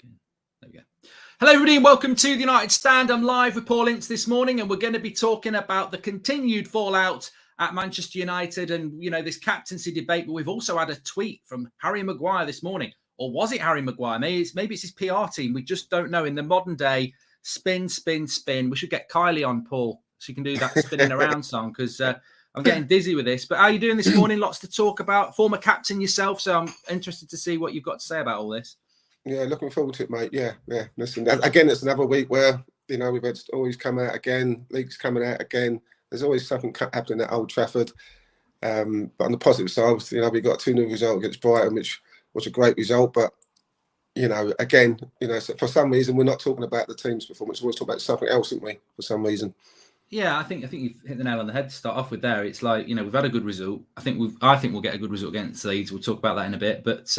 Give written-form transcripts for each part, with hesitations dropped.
working. There we go. Hello, everybody, and welcome to the United Stand. I'm live with Paul Ince this morning, and we're going to be talking about the continued fallout at Manchester United and, you know, this captaincy debate. But we've also had a tweet from Harry Maguire this morning. Or was it Harry Maguire? Maybe it's his PR team. We just don't know. In the modern day, spin, spin, spin. We should get Kylie on, Paul, so you can do that spinning around song, because I'm getting dizzy with this. But how are you doing this morning? Lots to talk about. Former captain yourself, so I'm interested to see what you've got to say about all this. Yeah, looking forward to it, mate. Yeah. Listen, again, it's another week where, you know, we've had always come out again, leagues coming out again. There's always something happening at Old Trafford. But on the positive side, you know, we got a 2-0 result against Brighton, which was a great result. But, you know, again, you know, for some reason, we're not talking about the team's performance. We're always talking about something else, aren't we, for some reason? Yeah, I think you've hit the nail on the head to start off with there. It's like, you know, we've had a good result. I think we'll get a good result against Leeds. We'll talk about that in a bit. But,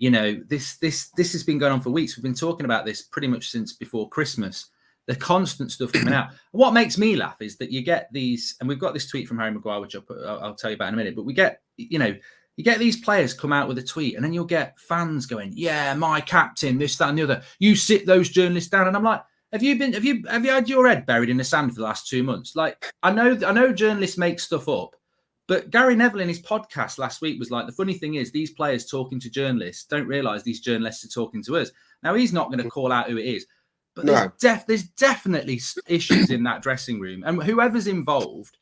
you know, this has been going on for weeks. We've been talking about this pretty much since before Christmas. The constant stuff coming out. What makes me laugh is that you get these, and we've got this tweet from Harry Maguire, which I'll tell you about in a minute. But we get, you know, you get these players come out with a tweet, and then you'll get fans going, "Yeah, my captain, this, that, and the other." You sit those journalists down, and I'm like, Have you had your head buried in the sand for the last 2 months? Like, I know journalists make stuff up, but Gary Neville in his podcast last week was like, the funny thing is these players talking to journalists don't realise these journalists are talking to us. Now, he's not going to call out who it is, but there's definitely issues in that dressing room, and whoever's involved,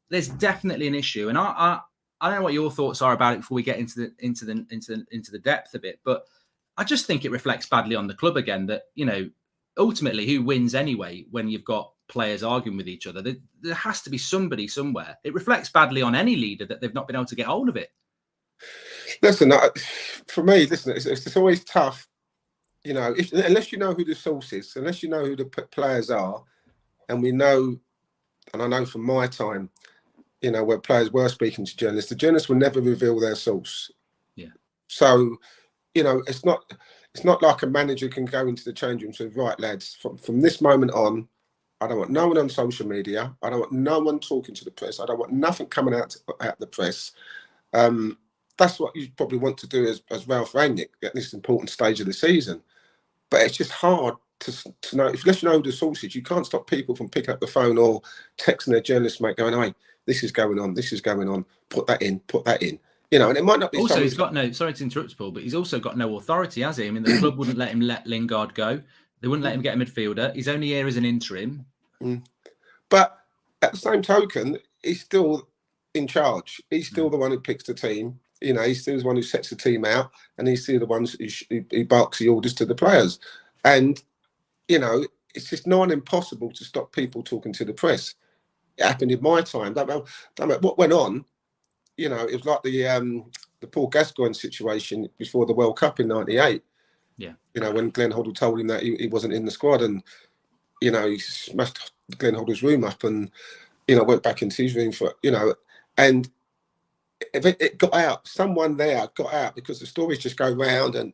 there's definitely an issue. And I don't know what your thoughts are about it before we get into the depth of it, but I just think it reflects badly on the club again that, you know, ultimately, who wins anyway when you've got players arguing with each other? There has to be somebody somewhere. It reflects badly on any leader that they've not been able to get hold of it. Listen, for me, it's always tough, you know, unless you know who the source is, unless you know who the players are, and we know, and I know from my time, you know, where players were speaking to journalists, the journalists will never reveal their source. Yeah. So, you know, it's not like a manager can go into the change room and say, right, lads, from this moment on, I don't want no one on social media. I don't want no one talking to the press. I don't want nothing coming out the press. That's what you probably want to do as Ralph Rangnick at this important stage of the season. But it's just hard to know. Unless you know the sources, you can't stop people from picking up the phone or texting their journalist mate going, "Hey, this is going on. This is going on. Put that in. Put that in." You know, and it might not be. Also, he's got no. Sorry to interrupt, Paul, but he's also got no authority, has he? I mean, the club wouldn't let him let Lingard go. They wouldn't let him get a midfielder. He's only here as an interim. But at the same token, he's still in charge. He's still the one who picks the team. You know, he's still the one who sets the team out, and he's still the one who barks the orders to the players. And you know, it's just not impossible to stop people talking to the press. It happened in my time. What went on? You know, it was like the Paul Gascoigne situation before the World Cup in '98. Yeah. You know, when Glenn Hoddle told him that he wasn't in the squad, and you know, he smashed Glenn Hoddle's room up, and you know, went back into his room for, you know, and it got out. Someone there got out because the stories just go round, and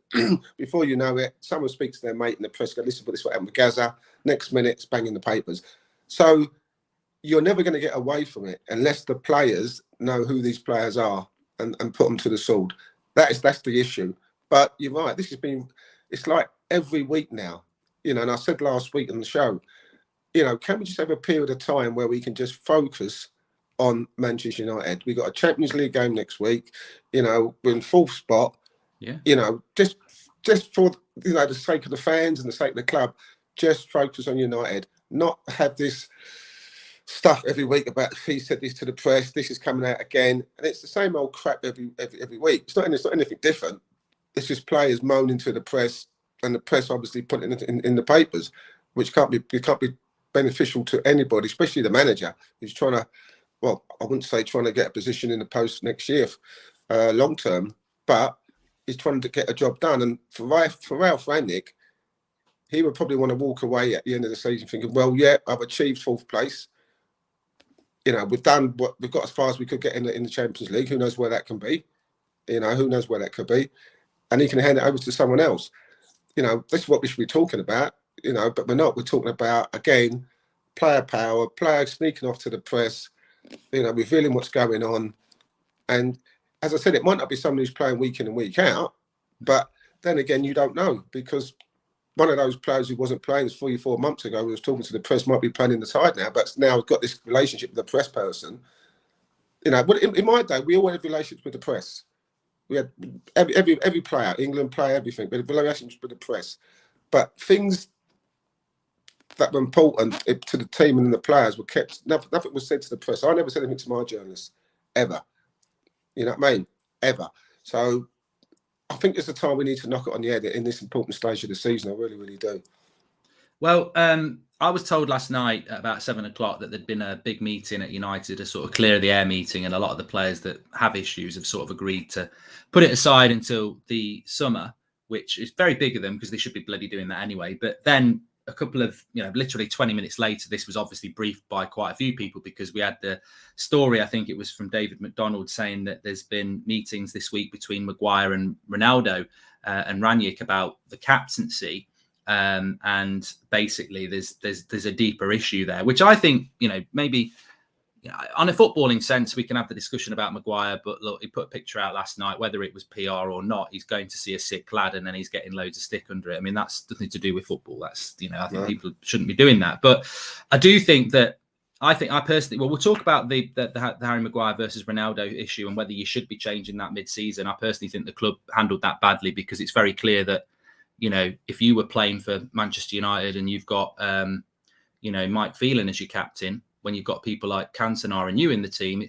before you know it, someone speaks to their mate in the press, go, "Listen, but this is what happened with Gaza." Next minute, it's banging the papers. So you're never going to get away from it unless the players know who these players are and put them to the sword. That's the issue. But you're right. It's like every week now, you know, and I said last week on the show, you know, can we just have a period of time where we can just focus on Manchester United? We got a Champions League game next week. You know, we're in fourth spot. Yeah. You know, just for, you know, the sake of the fans and the sake of the club, just focus on United, not have this stuff every week about he said this to the press, this is coming out again, and it's the same old crap every week. It's not anything different. It's just players moaning to the press, and the press obviously putting it in the papers, which can't be beneficial to anybody, especially the manager who's trying to, well, I wouldn't say trying to get a position in the post next year, long term, but he's trying to get a job done. And for Ralph Rangnick, he would probably want to walk away at the end of the season thinking, well, yeah, I've achieved fourth place. You know, we've done what we've got as far as we could get in the Champions League. Who knows where that can be? You know, who knows where that could be? And he can hand it over to someone else. You know, this is what we should be talking about, you know, but we're not. We're talking about, again, player power, players sneaking off to the press, you know, revealing what's going on. And as I said, it might not be someone who's playing week in and week out, but then again, you don't know, because one of those players who wasn't playing 3 or 4 months ago, who was talking to the press, might be playing in the side now, but now has got this relationship with the press person. You know, in my day, we all had relationships with the press. We had every player, England player, everything. We had relationships with the press. But things that were important to the team and the players were kept. Nothing was said to the press. I never said anything to my journalists, ever. You know what I mean? Ever. So I think it's the time we need to knock it on the head in this important stage of the season. I really, really do. Well, I was told last night at about 7 o'clock that there'd been a big meeting at United, a sort of clear the air meeting, and a lot of the players that have issues have sort of agreed to put it aside until the summer, which is very big of them because they should be bloody doing that anyway. But then a couple of, literally 20 minutes later, this was obviously briefed by quite a few people because we had the story, I think it was from David McDonald, saying that there's been meetings this week between Maguire and Ronaldo and Ranić about the captaincy. And basically there's a deeper issue there, which I think, maybe on a footballing sense, we can have the discussion about Maguire, but look, he put a picture out last night, whether it was PR or not, he's going to see a sick lad and then he's getting loads of stick under it. I mean, that's nothing to do with football. That's, I think people shouldn't be doing that. But I do think that, I personally, we'll talk about the Harry Maguire versus Ronaldo issue and whether you should be changing that mid-season. I personally think the club handled that badly because it's very clear that, if you were playing for Manchester United and you've got, Mike Phelan as your captain, when you've got people like Cantona and you in the team,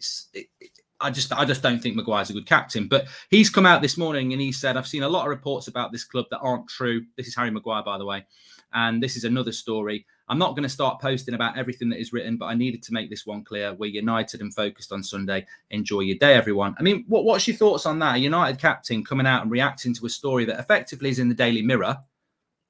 I just don't think Maguire's a good captain. But he's come out this morning and he said, I've seen a lot of reports about this club that aren't true. This is Harry Maguire, by the way. And this is another story. I'm not going to start posting about everything that is written, but I needed to make this one clear. We're united and focused on Sunday. Enjoy your day, everyone. I mean, what's your thoughts on that? A United captain coming out and reacting to a story that effectively is in the Daily Mirror.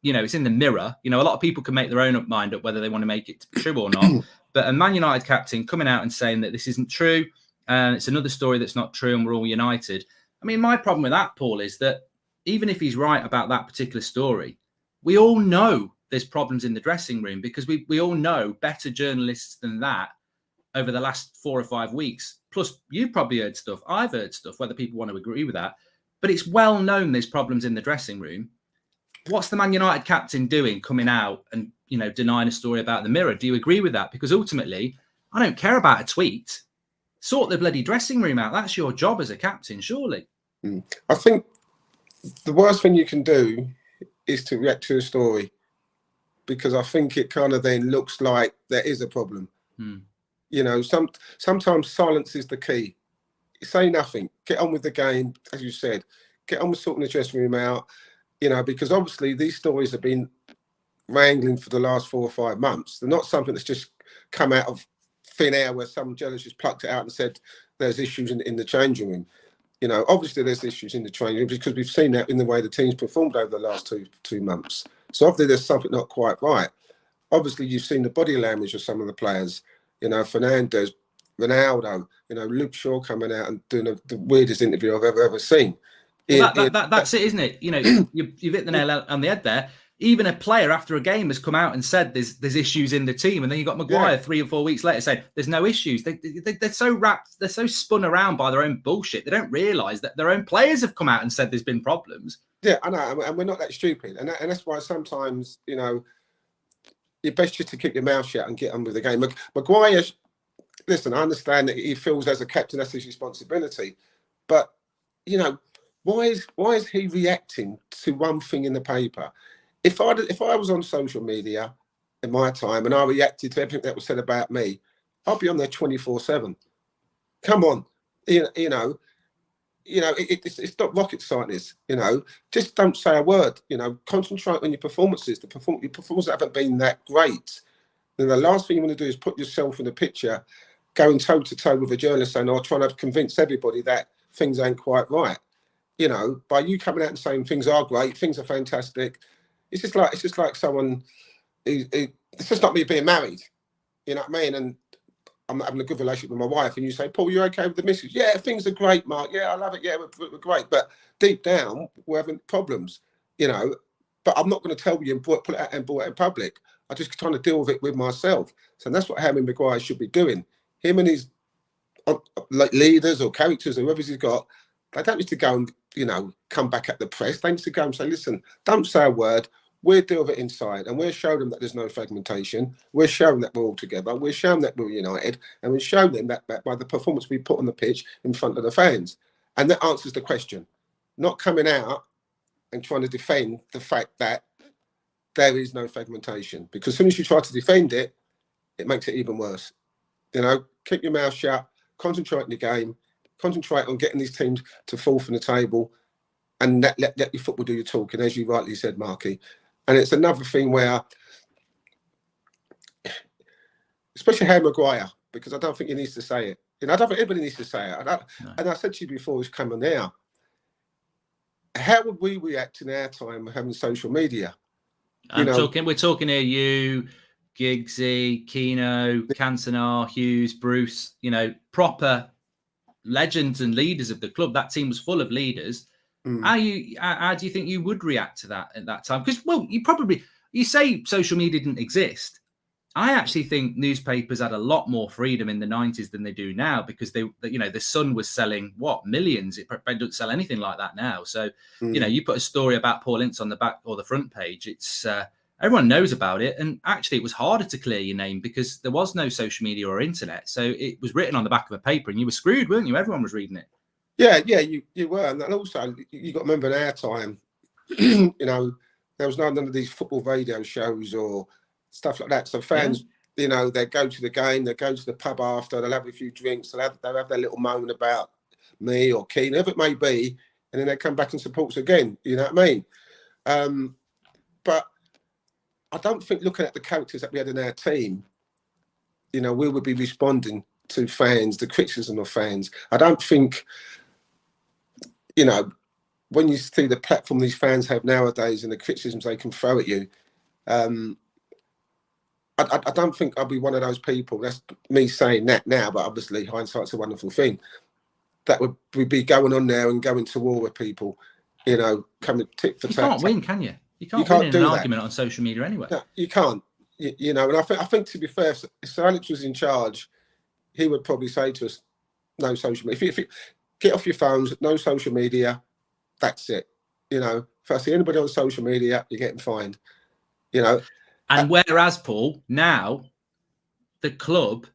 It's in the Mirror. A lot of people can make their own mind up whether they want to make it true or not. But a Man United captain coming out and saying that this isn't true, and it's another story that's not true, and we're all united. I mean, my problem with that, Paul, is that even if he's right about that particular story, we all know there's problems in the dressing room because we all know better journalists than that over the last 4 or 5 weeks. Plus, you've probably heard stuff. I've heard stuff, whether people want to agree with that. But it's well known there's problems in the dressing room. What's the Man United captain doing coming out and, denying a story about the Mirror? Do you agree with that? Because ultimately, I don't care about a tweet. Sort the bloody dressing room out. That's your job as a captain, surely. I think the worst thing you can do is to react to a story, because I think it kind of then looks like there is a problem. Sometimes silence is the key. Say nothing. Get on with the game, as you said. Get on with sorting the dressing room out. Because obviously these stories have been wrangling for the last 4 or 5 months. They're not something that's just come out of thin air where some journalist just plucked it out and said there's issues in the changing room. Obviously there's issues in the training room because we've seen that in the way the team's performed over the last two months. So obviously there's something not quite right. Obviously you've seen the body language of some of the players, Fernandes, Ronaldo, Luke Shaw coming out and doing the weirdest interview I've ever seen. Well, that's it, isn't it? You've hit the nail on the head there. Even a player after a game has come out and said there's issues in the team, and then you got Maguire 3 or 4 weeks later saying there's no issues. They're so wrapped, they're so spun around by their own bullshit. They don't realise that their own players have come out and said there's been problems. Yeah, I know, and we're not that stupid, and that's why sometimes you're best just to keep your mouth shut and get on with the game. Maguire, listen, I understand that he feels as a captain that's his responsibility, but why is he reacting to one thing in the paper? If I was on social media in my time and I reacted to everything that was said about me, I'd be on there 24/7. Come on, it's not rocket science. Just don't say a word. Concentrate on your performances. Your performances haven't been that great. Then the last thing you want to do is put yourself in the picture, going toe to toe with a journalist saying, "I'm trying to convince everybody that things ain't quite right." By you coming out and saying things are great, things are fantastic. It's just like someone it's just like me being married. You know what I mean? And I'm having a good relationship with my wife, and you say, "Paul, you're okay with the missus?" "Yeah, things are great, Mark. Yeah, I love it. Yeah, we're great." But deep down, we're having problems, But I'm not going to tell you and put it out and put it in public. I'm just trying to deal with it with myself. So that's what Harry Maguire should be doing. Him and his leaders or characters, or whoever he's got, they don't need to go and come back at the press. They need to go and say, "Listen, don't say a word. we'll deal with it inside, and we'll show them that there's no fragmentation. We'll show them that we're all together. We'll show them that we're united, and we'll show them that by the performance we put on the pitch in front of the fans. And that answers the question. Not coming out and trying to defend the fact that there is no fragmentation. Because as soon as you try to defend it, it makes it even worse. You know, keep your mouth shut, concentrate on the game, concentrate on getting these teams to fall from the table, and let your football do your talking, as you rightly said, Marky. And it's another thing where, especially Harry Maguire, because I don't think he needs to say it. You know, I don't think anybody needs to say it. No. And I said to you before he's coming now, how would we react in our time having social media? We're talking here, you, Giggsy, Keno, Cantona, Hughes, Bruce, you know, proper legends and leaders of the club. That team was full of leaders. How do you think you would react to that at that time? Because, well, you say social media didn't exist. I actually think newspapers had a lot more freedom in the 90s than they do now, because the Sun was selling millions. It doesn't sell anything like that now. So, you know, you put a story about Paul Ince on the back or the front page, it's everyone knows about it. And actually, it was harder to clear your name because there was no social media or internet. So it was written on the back of a paper, and you were screwed, weren't you? Everyone was reading it. Yeah, you were. And also, you got to remember in our time, you know, there was none of these football radio shows or stuff like that. So fans, you know, they go to the game, they go to the pub after, they'll have a few drinks, they'll have their little moan about me or Keane, whoever it may be, and then they come back and support us again. You know what I mean? But I don't think, looking at the characters that we had in our team, you know, we would be responding to fans, the criticism of fans. I don't think, you know, when you see the platform these fans have nowadays and the criticisms they can throw at you, I don't think I'll be one of those people. That's me saying that now, but obviously hindsight's a wonderful thing. That would be going on there and going to war with people, you know, coming tit for tat. You can't win, can you? You can't win in an argument on social media anyway. No, you can't. You know, and I think to be fair, if Sir Alex was in charge, he would probably say to us, no social media. If you get off your phones, no social media, that's it. You know, if I see anybody on social media, you're getting fined. You know. And whereas, Paul, now the club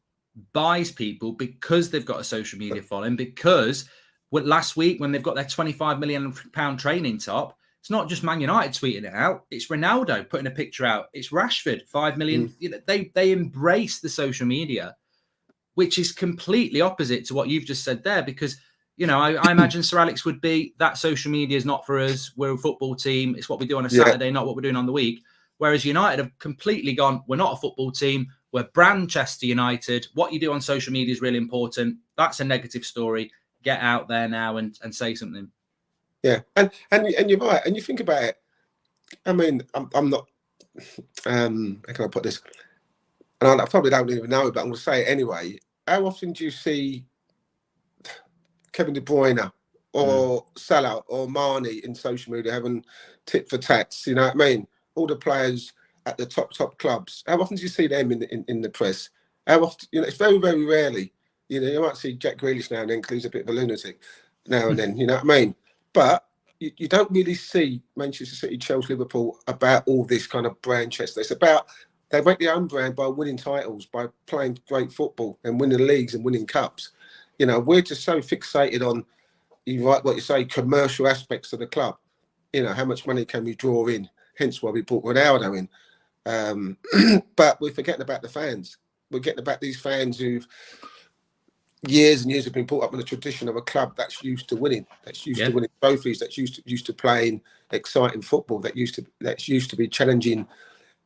buys people because they've got a social media following, because last week when they've got their £25 million training top, it's not just Man United tweeting it out, it's Ronaldo putting a picture out, it's Rashford, 5 million. You know, they embrace the social media, which is completely opposite to what you've just said there, because, you know, I imagine Sir Alex would be, that social media is not for us, we're a football team, it's what we do on a Saturday, not what we're doing on the week. Whereas United have completely gone, we're not a football team, we're Manchester United. What you do on social media is really important. That's a negative story. Get out there now and say something. Yeah, and you're right. And you think about it. I mean, I'm not. How can I put this? And I probably don't even know, but I'm going to say it anyway. How often do you see Kevin De Bruyne or Salah or Mane in social media having tit for tats? You know what I mean? All the players at the top clubs. How often do you see them in the press? How often? You know, it's very, very rarely. You know, you might see Jack Grealish now and then because he's a bit of a lunatic now and then. You know what I mean? But you don't really see Manchester City, Chelsea, Liverpool about all this kind of brand chess. It's about, they make their own brand by winning titles, by playing great football and winning leagues and winning cups. You know, we're just so fixated on, you right what you say, commercial aspects of the club. You know, how much money can we draw in? Hence why we brought Ronaldo in. But we're forgetting about the fans. We're getting about these fans who've years and years have been brought up in the tradition of a club that's used to winning, that's used to winning trophies, that's used to playing exciting football, that's used to be challenging,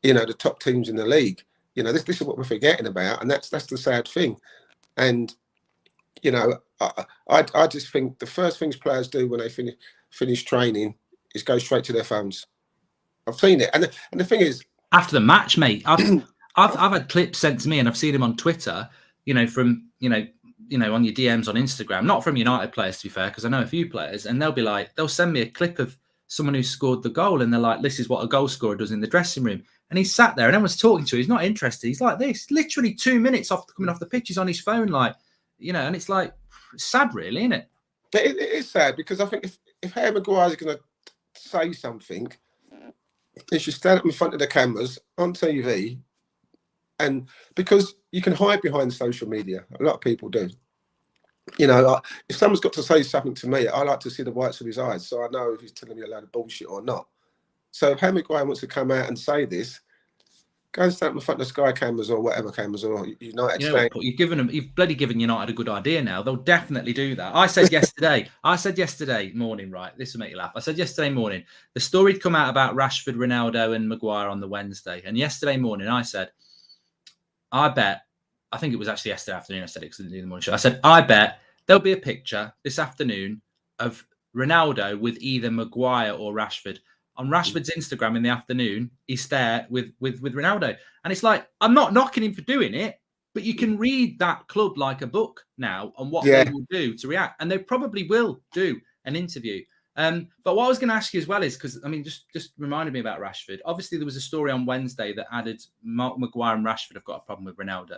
you know, the top teams in the league. You know, this is what we're forgetting about, and that's the sad thing. And you know, I just think the first things players do when they finish training is go straight to their phones. I've seen it, and the thing is, after the match, mate, I've had clips sent to me, and I've seen them on Twitter. You know, from you know, on your DMs on Instagram, not from United players, to be fair, because I know a few players, and they'll be like, they'll send me a clip of someone who scored the goal, and they're like, this is what a goal scorer does in the dressing room. And he's sat there, and everyone's talking to him. He's not interested. He's like this, literally 2 minutes after coming off the pitch, he's on his phone, like, you know, and it's like, it's sad, really, isn't it? It is sad, because I think if Harry Maguire is going to say something, is you stand up in front of the cameras on TV, and because you can hide behind social media, a lot of people do. You know, if someone's got to say something to me, I like to see the whites of his eyes, so I know if he's telling me a load of bullshit or not. So if Harry Maguire wants to come out and say this, go and stand in front of Sky cameras or whatever cameras or United. You know what, you've bloody given United a good idea now. They'll definitely do that. I said yesterday morning, right? This will make you laugh. I said yesterday morning, the story had come out about Rashford, Ronaldo, and Maguire on the Wednesday. And yesterday morning, I said, I think it was actually yesterday afternoon. I said it because I didn't do the morning show. I said, I bet there'll be a picture this afternoon of Ronaldo with either Maguire or Rashford. On Rashford's Instagram in the afternoon, he's there with Ronaldo. And it's like, I'm not knocking him for doing it, but you can read that club like a book now on what they will do to react. And they probably will do an interview. But what I was going to ask you as well is, because, I mean, just reminded me about Rashford. Obviously, there was a story on Wednesday that added Maguire and Rashford have got a problem with Ronaldo.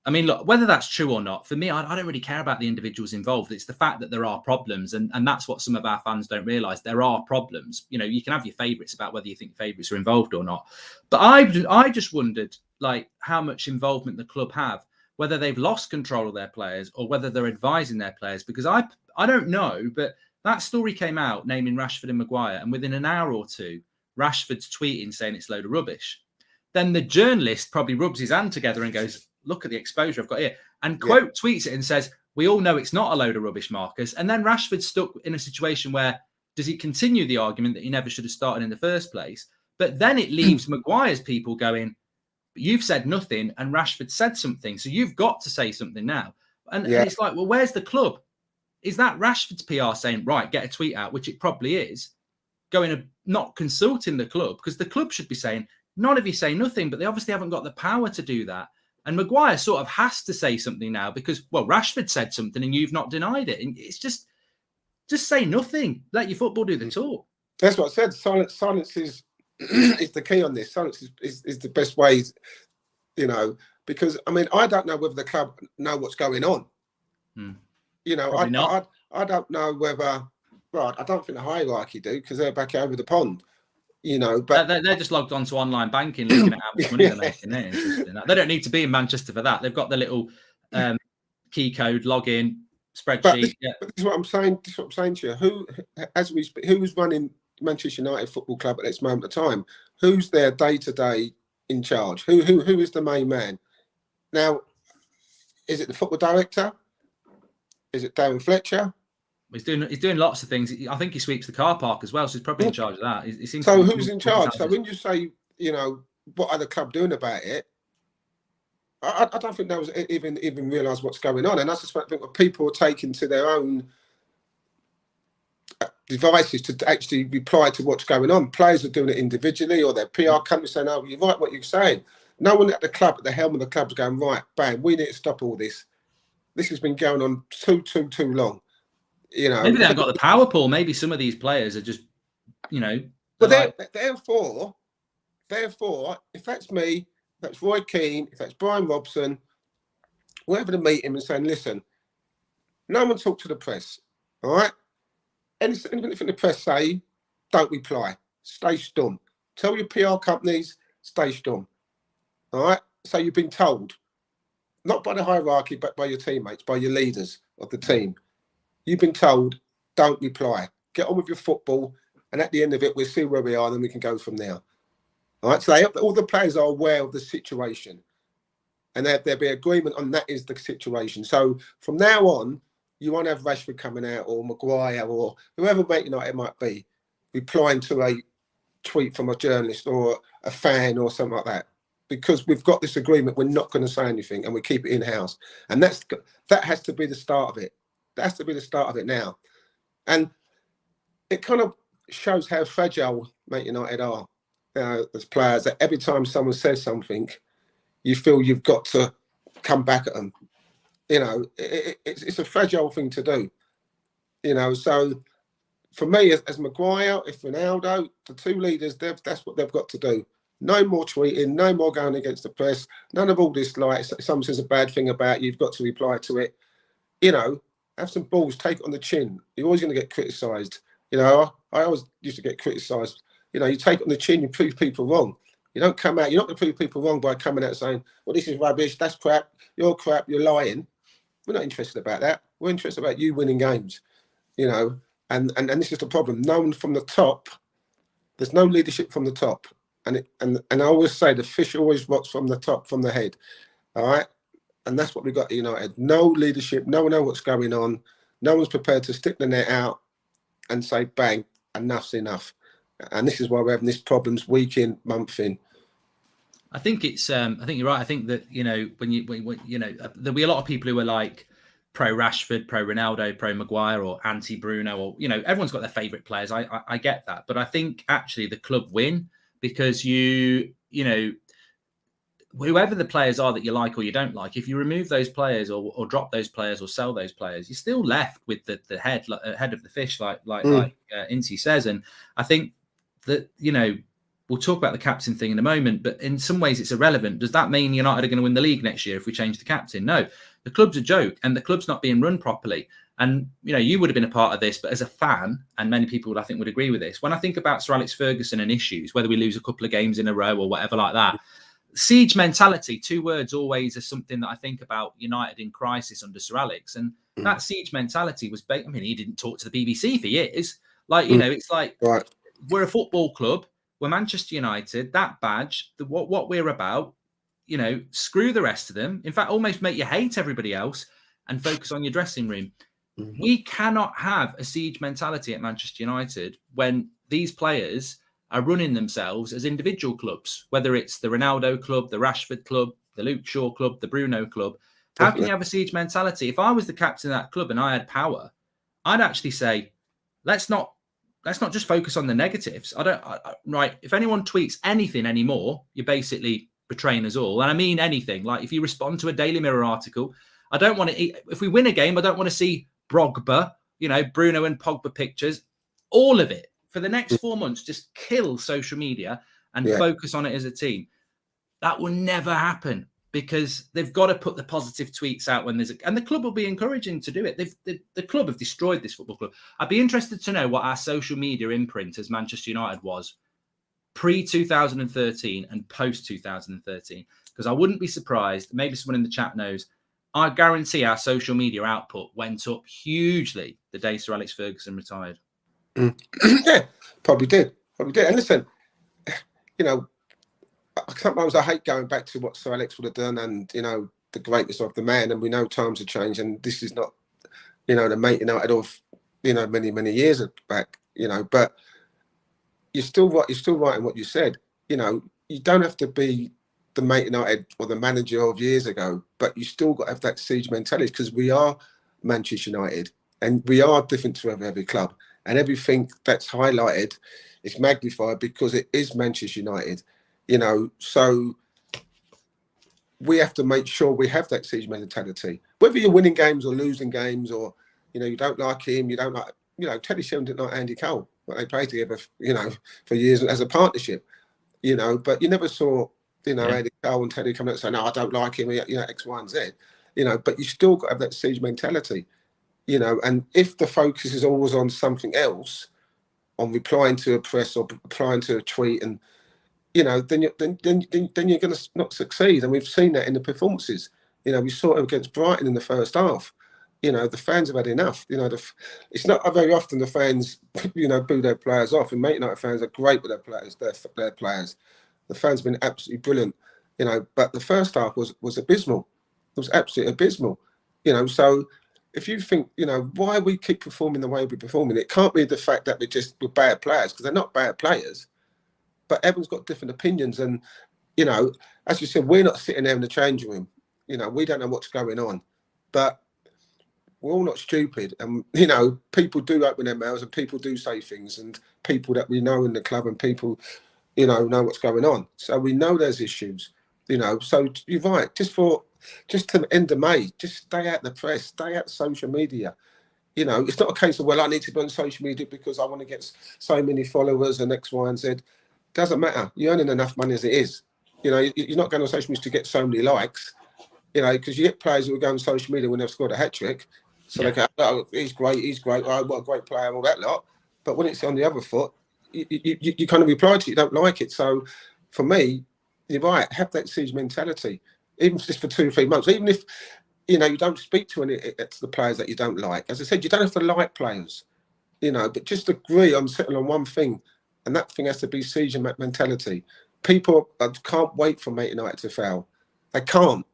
I mean, look, whether that's true or not, for me, I don't really care about the individuals involved. It's the fact that there are problems. And that's what some of our fans don't realise. There are problems. You know, you can have your favourites about whether you think favourites are involved or not. But I just wondered, like, how much involvement the club have, whether they've lost control of their players or whether they're advising their players. Because I don't know, but that story came out naming Rashford and Maguire. And within an hour or two, Rashford's tweeting saying it's a load of rubbish. Then the journalist probably rubs his hand together and goes, look at the exposure I've got here. And quote tweets it and says, we all know it's not a load of rubbish, Marcus. And then Rashford's stuck in a situation where, does he continue the argument that he never should have started in the first place? But then it leaves Maguire's people going, you've said nothing and Rashford said something. So you've got to say something now. And it's like, well, where's the club? Is that Rashford's PR saying, right, get a tweet out, which it probably is, going to not consulting the club? Because the club should be saying, none of you say nothing, but they obviously haven't got the power to do that. And Maguire sort of has to say something now because, well, Rashford said something and you've not denied it. And it's just say nothing. Let your football do the talk. That's what I said. Silence is is the key on this. Silence is the best way, you know, because, I mean, I don't know whether the club know what's going on. You know, I don't know whether, right, I don't think the hierarchy do because they're back over the pond. You know, but they're just logged onto online banking, looking at how much money they're making. They're interested in that. They don't need to be in Manchester for that. They've got the little key code login spreadsheet. But this is what I'm saying. This is what I'm saying to you. Who is running Manchester United Football Club at this moment of time? Who's their day-to-day in charge? Who is the main man? Now, is it the football director? Is it Darren Fletcher? He's doing lots of things. I think he sweeps the car park as well, so he's probably in charge of that. So who's in charge? So when you say, you know, what are the club doing about it? I don't think that was even realise what's going on, and that's just what I think what people are taking to their own devices to actually reply to what's going on. Players are doing it individually, or their PR company saying, "Oh, you're right, what you're saying." No one at the club, at the helm of the club, is going, right, bang, we need to stop all this. This has been going on too long. You know, maybe they haven't got the power, Paul. Maybe some of these players are just, you know. But therefore, if that's me, if that's Roy Keane, if that's Brian Robson, we're having a meeting and saying, listen, no one talk to the press, all right? Anything the press say, don't reply. Stay stum. Tell your PR companies, stay stum. All right? So you've been told, not by the hierarchy, but by your teammates, by your leaders of the team. You've been told, don't reply. Get on with your football, and at the end of it, we'll see where we are, and then we can go from there. All right, so all the players are aware of the situation, and there'll be agreement on that is the situation. So from now on, you won't have Rashford coming out or Maguire or whoever it might be, replying to a tweet from a journalist or a fan or something like that. Because we've got this agreement, we're not going to say anything, and we keep it in-house. And that has to be the start of it. That has to be the start of it now. And it kind of shows how fragile Man United are as players, that every time someone says something, you feel you've got to come back at them. You know, it's a fragile thing to do. You know, so for me, as Maguire, if Ronaldo, the two leaders, that's what they've got to do. No more tweeting, no more going against the press, none of all this, like, someone says a bad thing about you, you've got to reply to it. You know, have some balls, take it on the chin. You're always going to get criticised. You know, I always used to get criticised You know, you take it on the chin, you prove people wrong. You don't come out, you're not going to prove people wrong by coming out saying, well, this is rubbish, that's crap, you're lying. We're not interested about that. We're interested about you winning games, you know, and this is the problem. No one from the top, there's no leadership from the top. And I always say the fish always rots from the top, from the head. All right. And that's what we got at United. No leadership, no one knows what's going on. No one's prepared to stick the net out and say, bang, enough's enough. And this is why we're having these problems week in, month in. I think it's. I think you're right. I think that when you know there'll be a lot of people who are like pro Rashford, pro Ronaldo, pro Maguire, or anti Bruno, or everyone's got their favourite players. I get that, but I think actually the club win because you know whoever the players are that you like or you don't like. If you remove those players or drop those players or sell those players, you're still left with the head of the fish, like Ince says. And I think that we'll talk about the captain thing in a moment, but in some ways it's irrelevant. Does that mean United are going to win the league next year if we change the captain? No, the club's a joke and the club's not being run properly. And, you would have been a part of this, but as a fan, and many people I think would agree with this, when I think about Sir Alex Ferguson and issues, whether we lose a couple of games in a row or whatever like that, siege mentality, 2 words always are something that I think about United in crisis under Sir Alex. And that siege mentality was, he didn't talk to the BBC for years. It's like, right. We're a football club. We're Manchester United, that badge, what we're about, screw the rest of them. In fact, almost make you hate everybody else and focus on your dressing room. Mm-hmm. We cannot have a siege mentality at Manchester United when these players are running themselves as individual clubs, whether it's the Ronaldo club, the Rashford club, the Luke Shaw club, the Bruno club. How can you have a siege mentality? If I was the captain of that club and I had power, I'd actually say, let's not just focus on the negatives. Right. If anyone tweets anything anymore, you're basically betraying us all. And I mean anything. Like if you respond to a Daily Mirror article, I don't want to, if we win a game, I don't want to see Brogba, Bruno and Pogba pictures, all of it. For the next 4 months, just kill social media and focus on it as a team. That will never happen because they've got to put the positive tweets out when there's and the club will be encouraging to do it. The club have destroyed this football club. I'd be interested to know what our social media imprint as Manchester United was pre-2013 and post-2013, because I wouldn't be surprised, maybe someone in the chat knows, I guarantee our social media output went up hugely the day Sir Alex Ferguson retired. Yeah, probably did. And listen, sometimes I hate going back to what Sir Alex would have done and, the greatness of the man. And we know times have changed and this is not, the mate United of, many, many years back, but you're still right in what you said. You don't have to be the mate United or the manager of years ago, but you still got to have that siege mentality because we are Manchester United and we are different to every club. And everything that's highlighted is magnified because it is Manchester United, so we have to make sure we have that siege mentality. Whether you're winning games or losing games or, you don't like him, you don't like, Teddy Sheringham didn't like Andy Cole, but they played together, for years as a partnership, but you never saw, Andy Cole and Teddy coming out and saying, no, I don't like him, X, Y, and Z, but you still got to have that siege mentality. And if the focus is always on something else, on replying to a press or replying to a tweet, and then you're going to not succeed. And we've seen that in the performances. We saw it against Brighton in the first half. The fans have had enough. It's not very often the fans, boo their players off. And Man United fans are great with their players. Their players. The fans have been absolutely brilliant. But the first half was abysmal. It was absolutely abysmal. So. If you think, why we keep performing the way we're performing, it can't be the fact that we're bad players, because they're not bad players, but everyone's got different opinions. And, as you said, we're not sitting there in the changing room. We don't know what's going on, but we're all not stupid. And, people do open their mouths and people do say things, and people that we know in the club and people, know what's going on. So we know there's issues, so you're right. Just to the end of May, just stay out the press, stay out social media. It's not a case of, well, I need to be on social media because I want to get so many followers and X, Y, and Z. Doesn't matter. You're earning enough money as it is. You're not going on social media to get so many likes, because you get players who will go on social media when they've scored a hat-trick. So they go, oh, he's great, oh, what a great player, all that lot. But when it's on the other foot, you kind of reply to it, you don't like it. So for me, you're right, have that siege mentality, even just for 2 or 3 months, even if you don't speak to the players that you don't like. As I said, you don't have to like players, but just agree on settling on one thing, and that thing has to be siege mentality. People can't wait for Man United to fail. They can't,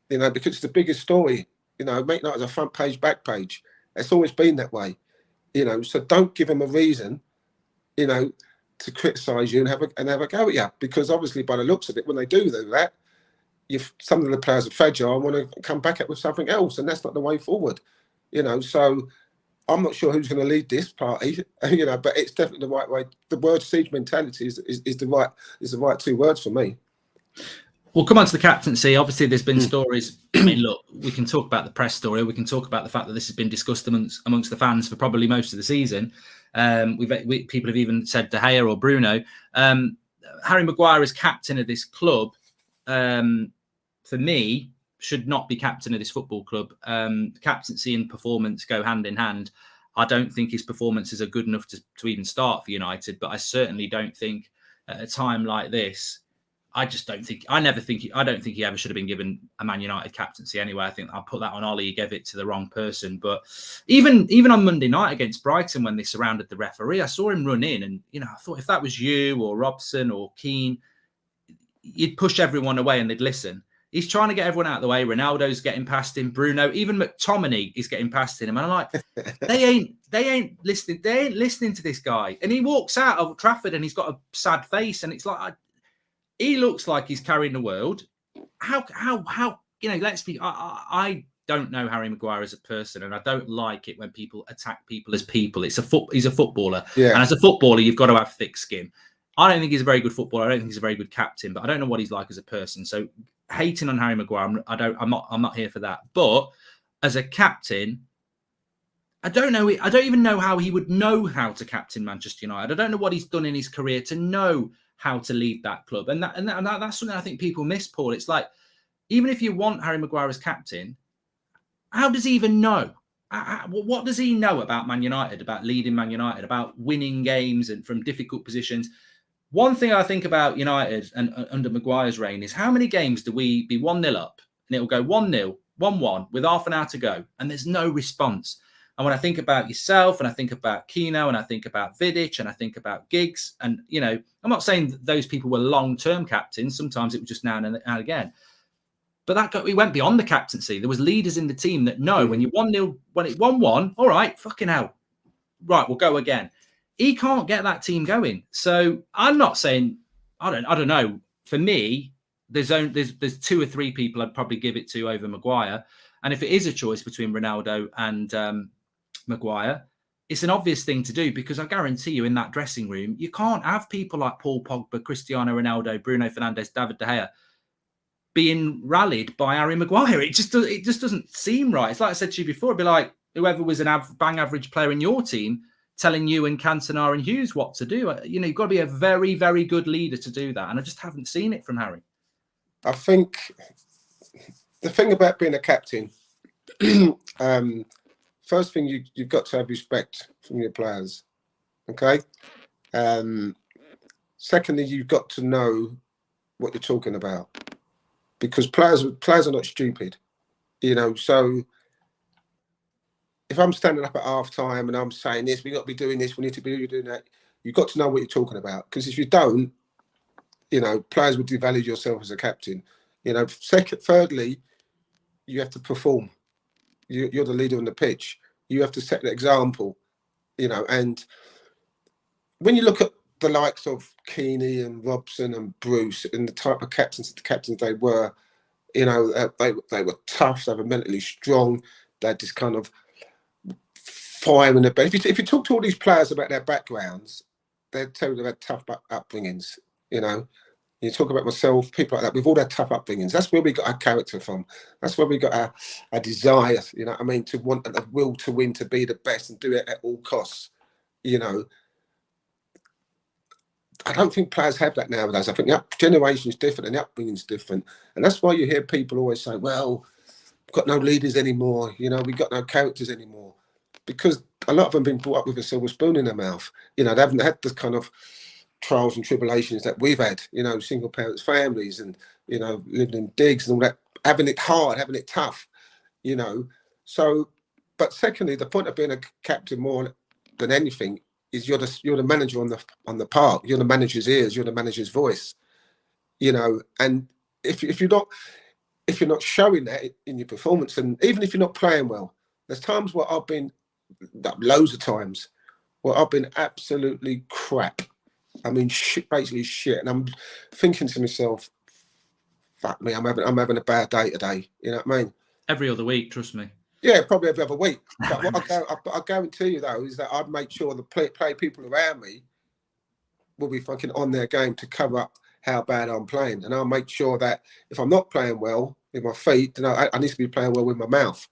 because it's the biggest story. Man United is a front page, back page. It's always been that way, So don't give them a reason, to criticise you and have a go at you, because obviously by the looks of it, when they do that, some of the players are fragile and want to come back up with something else, and that's not the way forward, So I'm not sure who's going to lead this party, but it's definitely the right way. The word siege mentality is the right 2 words for me. We'll come on to the captaincy. Obviously, there's been stories. I mean, look, we can talk about the press story. We can talk about the fact that this has been discussed amongst the fans for probably most of the season. People have even said De Gea or Bruno. Harry Maguire is captain of this club. For me, should not be captain of this football club. Captaincy and performance go hand in hand. I don't think his performances are good enough to even start for United, but I certainly don't think at a time like this, I don't think he ever should have been given a Man United captaincy anyway. I think I'll put that on Ollie. He gave it to the wrong person. But even on Monday night against Brighton, when they surrounded the referee, I saw him run in, and I thought if that was you or Robson or Keane, you'd push everyone away and they'd listen. He's trying to get everyone out of the way. Ronaldo's getting past him. Bruno, even McTominay is getting past him. And I'm like, they ain't listening. They ain't listening to this guy. And he walks out of Trafford and he's got a sad face. And it's like, he looks like he's carrying the world. How? Let's be. I don't know Harry Maguire as a person, and I don't like it when people attack people as people. He's a footballer, and as a footballer, you've got to have thick skin. I don't think he's a very good footballer. I don't think he's a very good captain, but I don't know what he's like as a person. So hating on Harry Maguire, I'm not here for that. But as a captain, I don't know. I don't even know how he would know how to captain Manchester United. I don't know what he's done in his career to know how to lead that club. And that's something I think people miss, Paul. It's like, even if you want Harry Maguire as captain, how does he even know? What does he know about Man United, about leading Man United, about winning games and from difficult positions? One thing I think about United and under Maguire's reign is how many games do we be 1-0 up and it'll go 1-0, 1-1 with half an hour to go and there's no response. And when I think about yourself and I think about Keno and I think about Vidic and I think about Giggs and, I'm not saying those people were long-term captains. Sometimes it was just now and again. But we went beyond the captaincy. There was leaders in the team that know when you 1-0, when it's 1-1, all right, fucking hell. Right, we'll go again. He can't get that team going. So I'm not saying, I don't know. For me, there's 2 or 3 people I'd probably give it to over Maguire. And if it is a choice between Ronaldo and Maguire, it's an obvious thing to do because I guarantee you in that dressing room, you can't have people like Paul Pogba, Cristiano Ronaldo, Bruno Fernandes, David De Gea being rallied by Harry Maguire. It just doesn't seem right. It's like I said to you before, it'd be like whoever was an bang average player in your team telling you and Cantona and Hughes what to do. You've got to be a very, very good leader to do that. And I just haven't seen it from Harry. I think the thing about being a captain, first thing, you've got to have respect from your players, okay? Secondly, you've got to know what you're talking about because players are not stupid, So if I'm standing up at half time and I'm saying this, we've got to be doing this, we need to be doing that, you've got to know what you're talking about because if you don't, players will devalue yourself as a captain. Thirdly, you have to perform. You're the leader on the pitch. You have to set the example, and when you look at the likes of Keeney and Robson and Bruce and the type of captains they were, they were tough, they were mentally strong, they had this kind of fire in the bed. If you talk to all these players about their backgrounds, they'd tell you they've had tough upbringings, You talk about myself, people like that, we've all had tough upbringings. That's where we got our character from. That's where we got our desire, to want and the will to win, to be the best and do it at all costs, I don't think players have that nowadays. I think the generation is different and the upbringing is different. And that's why you hear people always say, well, we've got no leaders anymore, we've got no characters anymore. because a lot of them have been brought up with a silver spoon in their mouth. You know, they haven't had the kind of trials and tribulations that we've had, you know, single parents families and, you know, living in digs and all that, having it hard, having it tough, you know. So, but secondly, the point of being a captain more than anything is you're the manager on the park. You're the manager's ears. You're the manager's voice. You know, and if you're not showing that in your performance, and even if you're not playing well, there's times where I've been, loads of times, where I've been absolutely crap. I mean, shit, basically shit, and I'm thinking to myself, "Fuck me, I'm having a bad day today." You know what I mean? Every other week, trust me. Yeah, probably every other week. But what I guarantee you though is that I'd make sure the play people around me will be fucking on their game to cover up how bad I'm playing, and I'll make sure that if I'm not playing well with my feet, then I need to be playing well with my mouth.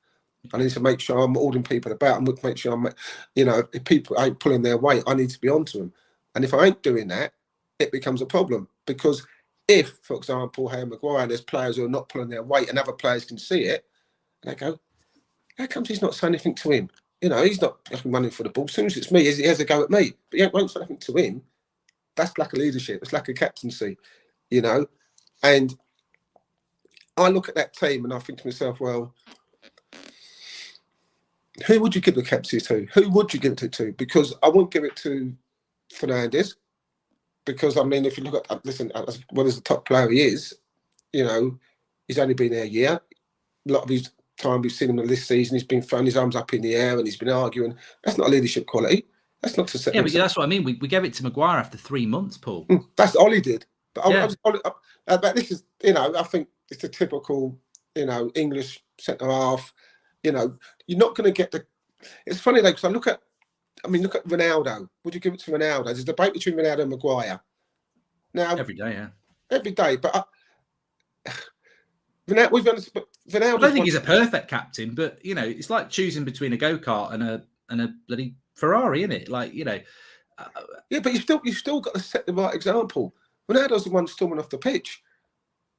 I need to make sure I'm ordering people about and make sure I'm, you know, if people ain't pulling their weight, I need to be onto them. And if I ain't doing that, it becomes a problem. Because if, for example, Harry Maguire, there's players who are not pulling their weight and other players can see it, and they go, how comes he's not saying anything to him? You know, he's not running for the ball. As soon as it's me, he has a go at me. But he won't say anything to him. That's lack of leadership. It's lack of captaincy, you know. And I look at that team and I think to myself, well, who would you give the captaincy to? Who would you give it to? Because I wouldn't give it to Fernandes. Because, I mean, if you look at, listen, as well as the top player he is, you know, he's only been there a year. A lot of his time we've seen him this season, he's been throwing his arms up in the air and he's been arguing. That's not a leadership quality. That's not to set. Yeah, but that's what I mean. We gave it to Maguire after 3 months, Paul. That's all he did. But yeah. But this is, you know, I think it's a typical, you know, English centre half. You know, you're not going to get the. It's funny though, because look at Ronaldo. Would you give it to Ronaldo? There's a debate between Ronaldo and Maguire. Now every day, yeah, every day. But Ronaldo. I don't think he's a perfect captain, but you know, it's like choosing between a go-kart and a bloody Ferrari, isn't it? Like, you know. Yeah, but you've still got to set the right example. Ronaldo's the one storming off the pitch.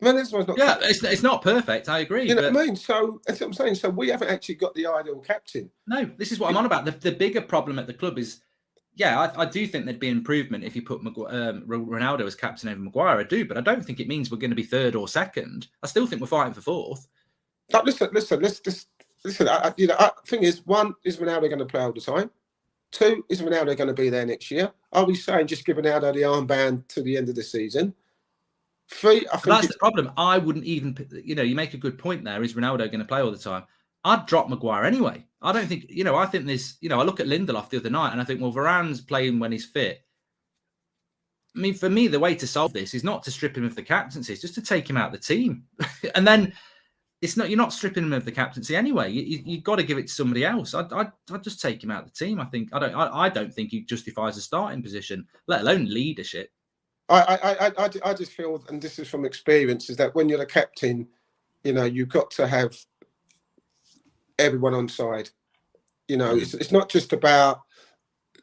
Yeah, it's not perfect. I agree. You know what I mean? So that's what I'm saying. So we haven't actually got the ideal captain. No, this is what I'm on about. The bigger problem at the club is, yeah, I do think there'd be improvement if you put Ronaldo as captain over Maguire. I do, but I don't think it means we're going to be third or second. I still think we're fighting for fourth. No, listen. Thing is, one, is Ronaldo going to play all the time? Two, is Ronaldo going to be there next year? Are we saying just give Ronaldo the armband to the end of the season? Three, I think that's the problem. I wouldn't even, you know, you make a good point there. Is Ronaldo going to play all the time? I'd drop Maguire anyway. I don't think, you know, I think there's, you know, I look at Lindelof the other night and I think, well, Varane's playing when he's fit. I mean, for me, the way to solve this is not to strip him of the captaincy, it's just to take him out of the team. And then you're not stripping him of the captaincy anyway. You've got to give it to somebody else. I'd just take him out of the team. I don't think he justifies a starting position, let alone leadership. I just feel, and this is from experience, is that when you're the captain, you know, you've got to have everyone on side. You know, it's not just about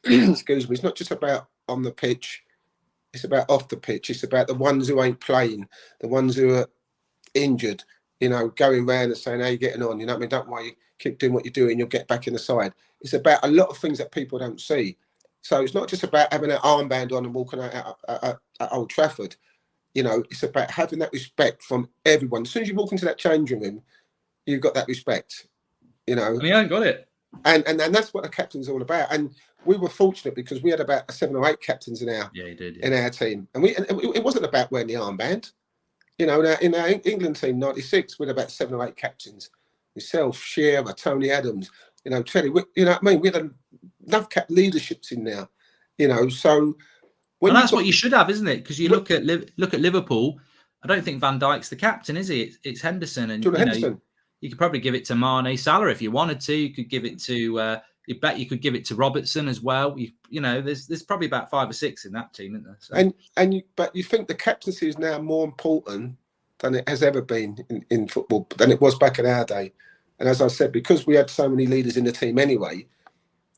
excuse me, it's not just about on the pitch, it's about off the pitch. It's about the ones who ain't playing, the ones who are injured, you know, going around and saying, how you getting on? You know what I mean? Don't worry, keep doing what you're doing, you'll get back in the side. It's about a lot of things that people don't see. So it's not just about having an armband on and walking out at Old Trafford. You know, it's about having that respect from everyone. As soon as you walk into that changing room, you've got that respect. You know, I ain't got it. And that's what a captain's all about. And we were fortunate because we had about 7 or 8 captains in our in our team, and it wasn't about wearing the armband. You know, in our England team '96, we had about 7 or 8 captains. Myself, Shearer, Tony Adams. You know, Teddy. You know what I mean? We had enough leaderships in there. You know, so and that's what you should have, isn't it? Because you look at Liverpool. I don't think Van Dijk's the captain, is he? It's Henderson, and Henderson. You could probably give it to Mane, Salah if you wanted to. You could give it to. You bet you could give it to Robertson as well. You know, there's probably about 5 or 6 in that team, isn't there? So. But you think the captaincy is now more important than it has ever been in football than it was back in our day. And as I said, because we had so many leaders in the team anyway,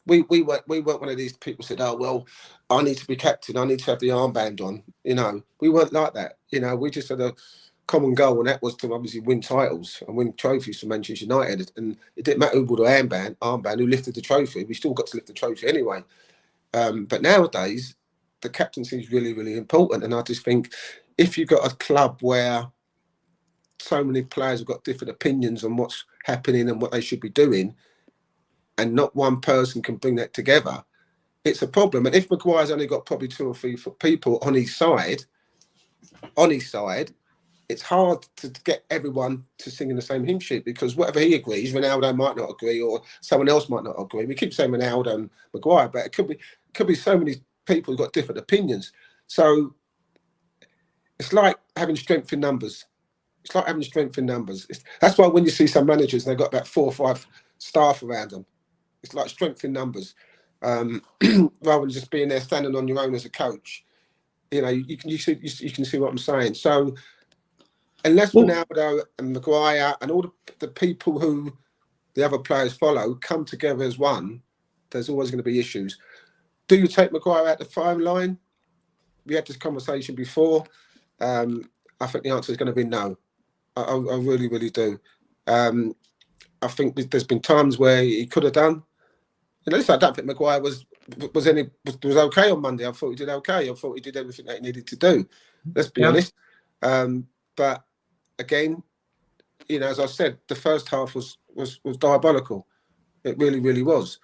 we weren't one of these people who said, oh well, I need to be captain, I need to have the armband on. You know, we weren't like that. You know, we just had common goal, and that was to obviously win titles and win trophies for Manchester United. And it didn't matter who wore the armband, who lifted the trophy. We still got to lift the trophy anyway. But nowadays, the captaincy is really, really important. And I just think if you've got a club where so many players have got different opinions on what's happening and what they should be doing, and not one person can bring that together, it's a problem. And if Maguire's only got probably 2 or 3 people on his side, it's hard to get everyone to sing in the same hymn sheet, because whatever he agrees, Ronaldo might not agree, or someone else might not agree. We keep saying Ronaldo and Maguire, but it could be so many people who've got different opinions. So it's like having strength in numbers. That's why when you see some managers, they've got about 4 or 5 staff around them. It's like strength in numbers, rather than just being there standing on your own as a coach. You know, you can see what I'm saying. So unless Ronaldo and Maguire and all the people who the other players follow come together as one, there's always going to be issues. Do you take Maguire out the firing line? We had this conversation before. I think the answer is going to be no. I really, really do. I think there's been times where he could have done. You know, I don't think Maguire was okay on Monday. I thought he did okay. I thought he did everything that he needed to do. Let's be honest. But again, you know, as I said, the first half was diabolical. It really, really was.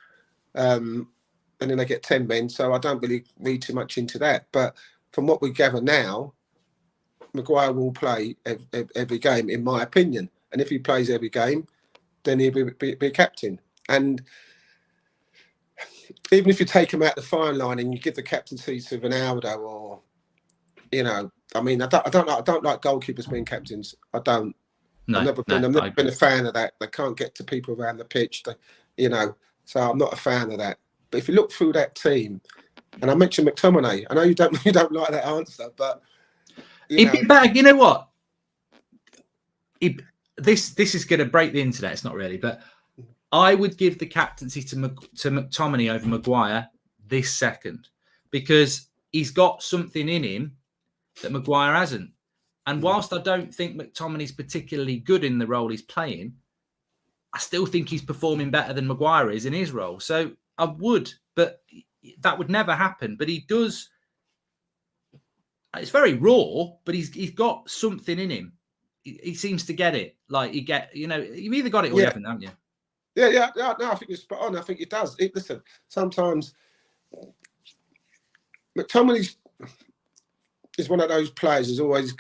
And then they get 10 men, so I don't really read too much into that. But from what we gather now, Maguire will play every game, in my opinion. And if he plays every game, then he'll be captain. And even if you take him out the firing line and you give the captaincy to Ronaldo, or, you know, I mean, I don't like goalkeepers being captains. I don't. No, I've never been a fan of that. They can't get to people around the pitch. You know, so I'm not a fan of that. But if you look through that team, and I mentioned McTominay, I know you don't like that answer, but he'd be better. You know what? This is going to break the internet. It's not really, but I would give the captaincy to McTominay over Maguire this second, because he's got something in him that Maguire hasn't. And whilst I don't think McTominay's particularly good in the role he's playing, I still think he's performing better than Maguire is in his role. So I would, but that would never happen. But he does. It's very raw, but he's got something in him. He seems to get it. Like you've either got it or you haven't you? Yeah. No, I think you're spot on. I think it does. Listen, sometimes McTominay is one of those players who's always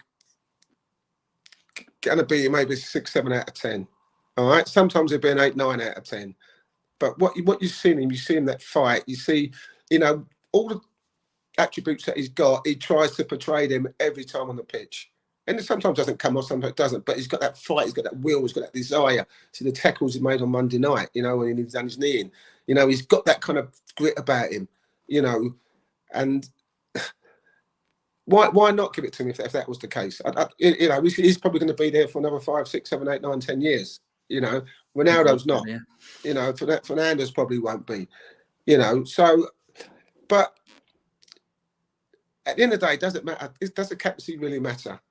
going to be maybe 6, 7 out of 10. All right. Sometimes it'll be an 8, 9 out of 10. But what you see in him, you see in that fight, you see, you know, all the attributes that he's got, he tries to portray them every time on the pitch. And it sometimes doesn't come off, sometimes it doesn't. But he's got that fight, he's got that will, he's got that desire. See the tackles he made on Monday night, you know, when he's done his knee in. You know, he's got that kind of grit about him, you know. And why not give it to him if that was the case? You know, he's probably going to be there for another 5, 6, 7, 8, 9, 10 years. You know, Ronaldo's not. Yeah. You know, Fernandes probably won't be. You know, so, but at the end of the day, does it matter? Does the captaincy really matter?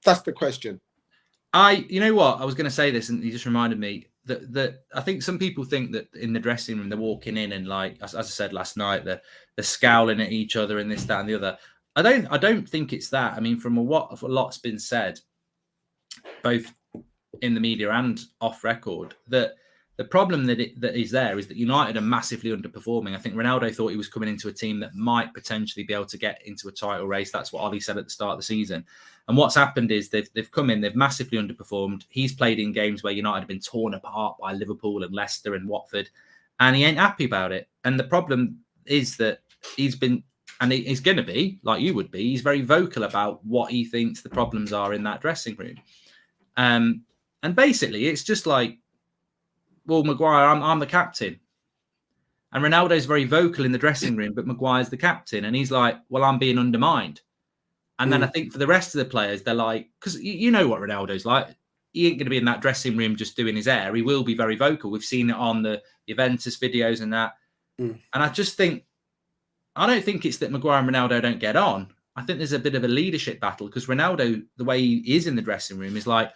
That's the question. You know what? I was going to say this, and you just reminded me that I think some people think that in the dressing room they're walking in and, like as I said last night, they're scowling at each other and this, that, and the other. I don't think it's that. I mean, from a lot's been said, both in the media and off record, that the problem that is there is that United are massively underperforming. I think Ronaldo thought he was coming into a team that might potentially be able to get into a title race. That's what Ollie said at the start of the season. And what's happened is they've come in, they've massively underperformed. He's played in games where United have been torn apart by Liverpool and Leicester and Watford, and he ain't happy about it. And the problem is that he's been, and he's going to be, like you would be, he's very vocal about what he thinks the problems are in that dressing room. And basically, it's just like, well, Maguire, I'm the captain. And Ronaldo's very vocal in the dressing room, but Maguire's the captain. And he's like, well, I'm being undermined. And then I think for the rest of the players, they're like, because you know what Ronaldo's like. He ain't going to be in that dressing room just doing his hair. He will be very vocal. We've seen it on the Juventus videos and that. And I just think, I don't think it's that Maguire and Ronaldo don't get on. I think there's a bit of a leadership battle because Ronaldo, the way he is in the dressing room, is like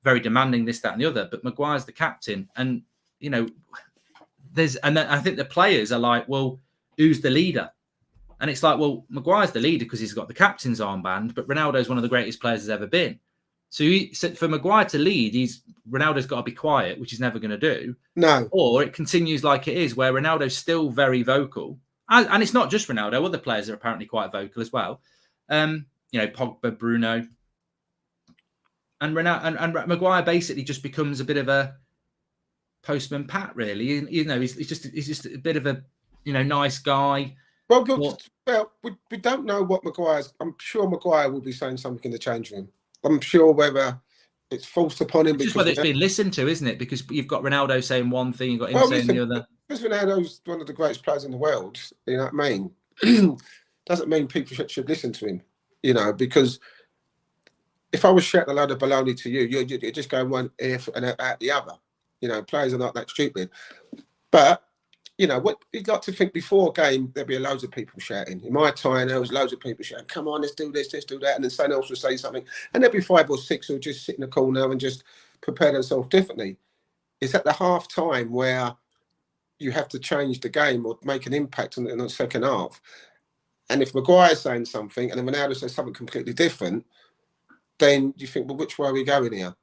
very demanding, this, that, and the other. But Maguire's the captain, and you know, and then I think the players are like, well, who's the leader? And it's like, well, Maguire's the leader because he's got the captain's armband, but Ronaldo's one of the greatest players there's ever been. So for Maguire to lead, Ronaldo's got to be quiet, which he's never going to do. No. Or it continues like it is, where Ronaldo's still very vocal. And it's not just Ronaldo. Other players are apparently quite vocal as well. Pogba, Bruno. And Maguire basically just becomes a bit of a postman Pat, really. He's just a bit of a, nice guy. Well, we don't know what Maguire's... I'm sure Maguire will be saying something in the change room. I'm sure whether it's forced upon him. Just whether it's been listened to, isn't it? Because you've got Ronaldo saying one thing, you've got him saying the other. Because Ronaldo's one of the greatest players in the world, you know what I mean? Doesn't mean people should listen to him, because if I was shouting a load of baloney to you, you're just going one ear and out the other. Players are not that stupid. But, what you'd like to think before a game, there'd be loads of people shouting. In my time, there was loads of people shouting, come on, let's do this, let's do that. And then someone else would say something. And there'd be 5 or 6 who would just sit in the corner and just prepare themselves differently. It's at the half time where you have to change the game or make an impact in the second half. And if Maguire's saying something and then Ronaldo says something completely different, then you think, well, which way are we going here?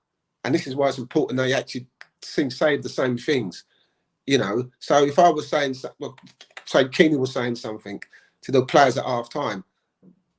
And this is why it's important they actually say the same things. So if I was saying, say Keenan was saying something to the players at half time,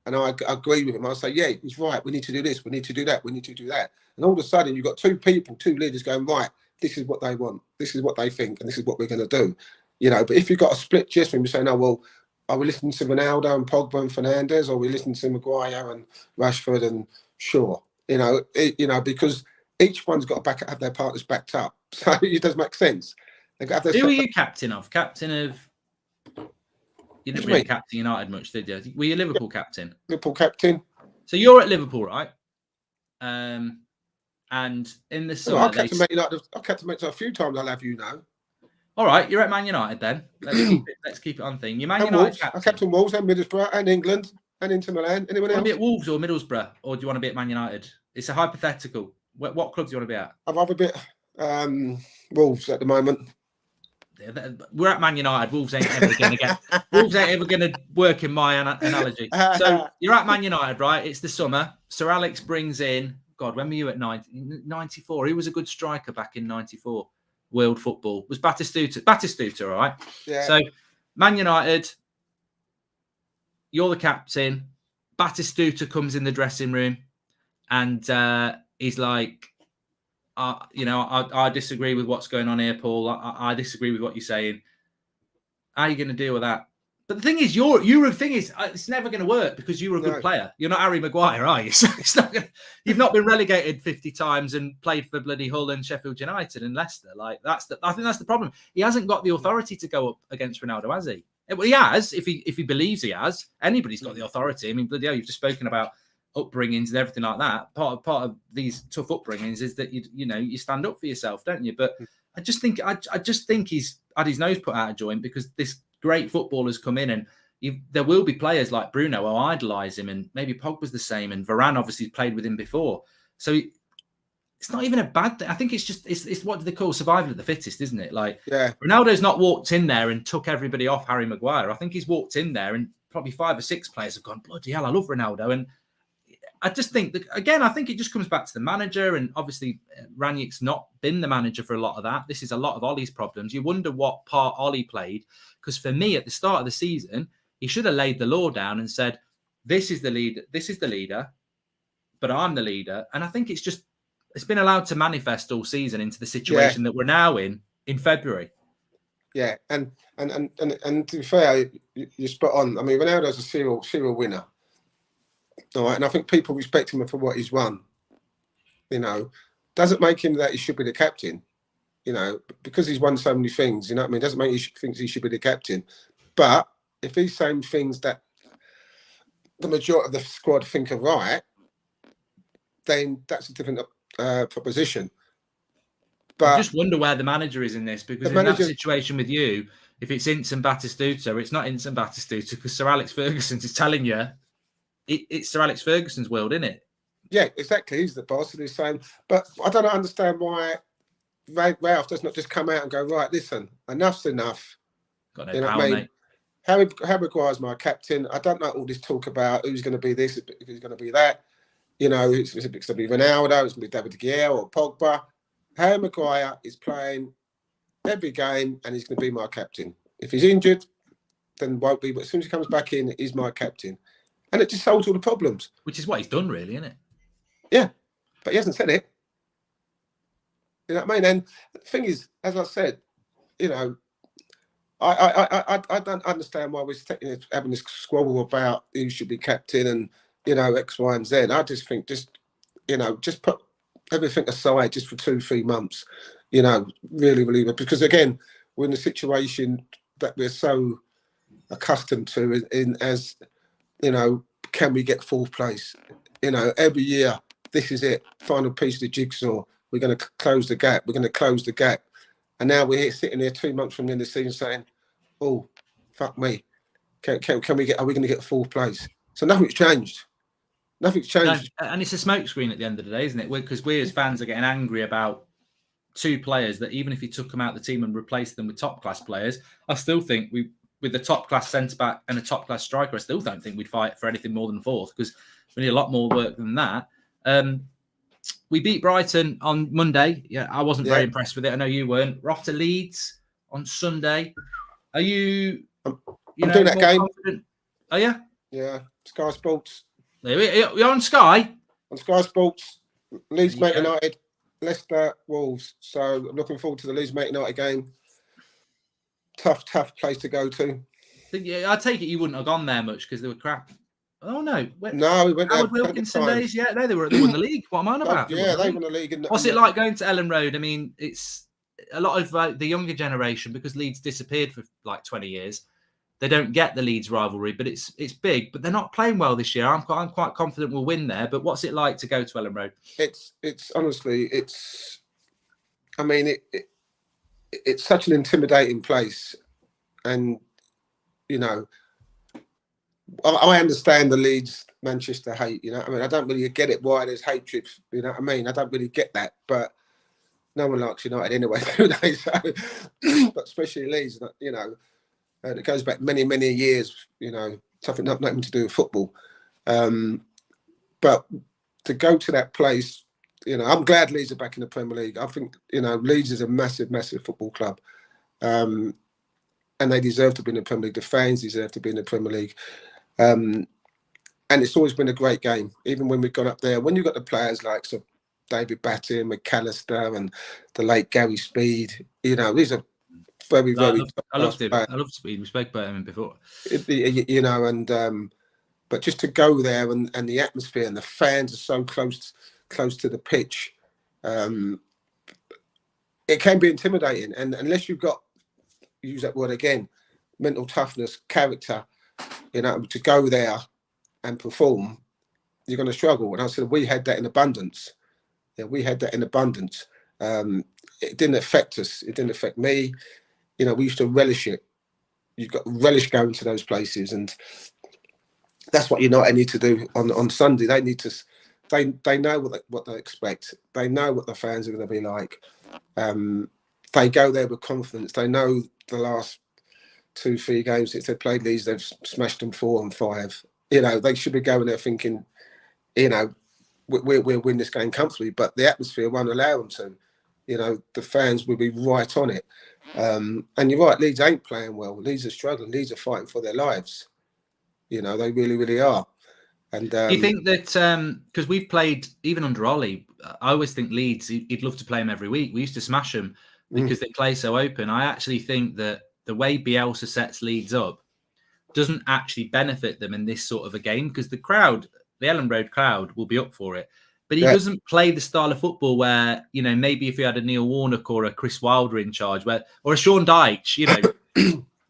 and I agree with him, I'll say, yeah, he's right. We need to do this. We need to do that. We need to do that. And all of a sudden, you've got 2 leaders going, right, this is what they want. This is what they think. And this is what we're going to do. But if you've got a split gist from saying, oh, well, are we listening to Ronaldo and Pogba and Fernandes, or are we listening to Maguire and Rashford and Shaw? Because each one's got to have their partners backed up. So it does make sense. Who are you captain of? You didn't really captain United much, did you? Were you Liverpool captain? Liverpool captain. So you're at Liverpool, right? And in the summer, I've captained Man United a few times. I'll have you know. All right, you're at Man United then. Let's keep it on thing. You're Man United captain. I captain Wolves and Middlesbrough and England and Inter Milan. Anyone else? Do you want to be at Wolves or Middlesbrough, or do you want to be at Man United? It's a hypothetical. What club do you want to be at? I'd rather be at Wolves at the moment. We're at Man United. Wolves ain't ever going to work in my analogy. So you're at Man United, right? It's the summer. Sir Alex brings in, God, when were you at 94? He was a good striker back in 94. World football was Batistuta, right? Yeah. So Man United, you're the captain. Batistuta comes in the dressing room, and he's like, I disagree with what's going on here, Paul. I disagree with what you're saying. How are you going to deal with that? But the thing is, it's never going to work because you're a good player. You're not Harry Maguire, are you? So it's not you've not been relegated 50 times and played for bloody Hull and Sheffield United and Leicester. I think that's the problem. He hasn't got the authority to go up against Ronaldo, has he? Well, he has, if he believes he has. Anybody's got the authority. I mean, bloody hell, you've just spoken about upbringings and everything like that. Part of these tough upbringings is that you stand up for yourself, don't you? But I just think he's had his nose put out of joint because this great footballer's come in, and there will be players like Bruno who idolise him, and maybe Pogba's the same, and Varane obviously played with him before. So it's not even a bad thing. I think it's what do they call survival of the fittest, isn't it? Like, yeah. Ronaldo's not walked in there and took everybody off Harry Maguire. I think he's walked in there and probably 5 or 6 players have gone, bloody hell, I love Ronaldo. And I just think that, again, I think it just comes back to the manager, and obviously Ranić's not been the manager for a lot of that. This is a lot of Ollie's problems. You wonder what part Ollie played, because for me, at the start of the season, he should have laid the law down and said, this is the leader, but I'm the leader. And I think it's been allowed to manifest all season into the situation that we're now in February. Yeah, and to be fair, you're spot on. I mean, Ronaldo's a serial winner. All right, and I think people respect him for what he's won. Doesn't make him that he should be the captain. Because he's won so many things. You know what I mean? Doesn't make he thinks he should be the captain. But if he's saying things that the majority of the squad think are right, then that's a different proposition. But I just wonder where the manager is in this, because in that situation with you, if it's Ince and Batistuta, it's not Ince and Batistuta, because Sir Alex Ferguson is telling you it's Sir Alex Ferguson's world, isn't it? Yeah, exactly. He's the boss, and he's saying, but I don't understand why Ralph does not just come out and go, right, listen, enough's enough. Got no You know power, what I mean? mate. Harry Maguire's my captain. I don't like all this talk about who's going to be this, who's going to be that. You know, it's going to be Ronaldo, it's going to be David De Gea or Pogba. Harry Maguire is playing every game, and he's going to be my captain. If he's injured, then won't be. But as soon as he comes back in, he's my captain. And it just solves all the problems. Which is what he's done, really, isn't it? Yeah, but he hasn't said it. You know what I mean? And the thing is, as I said, you know, I don't understand why we're having this squabble about who should be captain and, you know, X, Y, and Z. I just think just put everything aside just for 2-3 months, you know, really, because again, we're in a situation that we're so accustomed to as, you know, can we get 4th place? You know, every year, this is it, final piece of the jigsaw. We're going to close the gap. We're going to close the gap. And now we're here sitting here 2 months from the end of the season saying, oh, fuck me. Are we going to get 4th place? So nothing's changed. Nothing's changed. No, and it's a smokescreen at the end of the day, isn't it? Because we as fans are getting angry about 2 players that even if you took them out of the team and replaced them with top class players, I still think with the top class centre back and a top class striker, I still don't think we'd fight for anything more than 4th because we need a lot more work than that. We beat Brighton on Monday. Yeah, I wasn't very impressed with it. I know you weren't. We're off to Leeds on Sunday. Are you? I'm doing that game. Confident? Oh yeah. Yeah, Sky Sports. You're on Sky. On Sky Sports, Leeds Man United, Leicester, Wolves. So I'm looking forward to the Leeds Man United game. Tough place to go to. I take it you wouldn't have gone there much because they were crap. Oh no! No, we went there. Howard Wilkinson days, yeah. No, they won the league. What am I on about? They won the league. What's it like going to Ellen Road? I mean, it's a lot of the younger generation because Leeds disappeared for like 20 years. They don't get the Leeds rivalry, but it's big. But they're not playing well this year. I'm quite confident we'll win there. But what's it like to go to Ellen Road? It's honestly, I mean, it's such an intimidating place, and you know. I understand the Leeds Manchester hate, you know. I mean, I don't really get it why there's hatred, you know what I mean? I don't really get that, but no one likes United anyway, do they? So, but especially Leeds, you know, it goes back many years, you know, nothing to do with football. But to go to that place, you know, I'm glad Leeds are back in the Premier League. I think, you know, Leeds is a massive football club. And they deserve to be in the Premier League. The fans deserve to be in the Premier League. And it's always been a great game, even when we've gone up there. When you've got the players like David Battin, McAllister, and the late Gary Speed, you know, these are very. I loved him. I loved Speed. We spoke about him before. You know, and but just to go there and the atmosphere and the fans are so close to the pitch, it can be intimidating. And unless you've got, use that word again, mental toughness, character, you know, to go there and perform, you're going to struggle. And I said, we had that in abundance. Yeah, we had that in abundance. It didn't affect us. It didn't affect me. You know, we used to relish it. You've got to relish going to those places. And that's what United need to do on Sunday. They need to, they know what they expect. They know what the fans are going to be like. They go there with confidence. They know the last 2-3 games since they played Leeds, they've smashed them 4 and 5. You know, they should be going there thinking, you know, we'll win this game comfortably, but the atmosphere won't allow them to. You know, the fans will be right on it. And you're right, Leeds ain't playing well. Leeds are struggling. Leeds are fighting for their lives. You know, they really are. And do you think that because we've played even under Ollie, I always think Leeds, he'd love to play them every week. We used to smash them because they play so open. I actually think that the way Bielsa sets Leeds up doesn't actually benefit them in this sort of a game because the crowd, the Ellen Road crowd, will be up for it. But he doesn't play the style of football where, you know, maybe if he had a Neil Warnock or a Chris Wilder in charge, or a Sean Dyche, you know,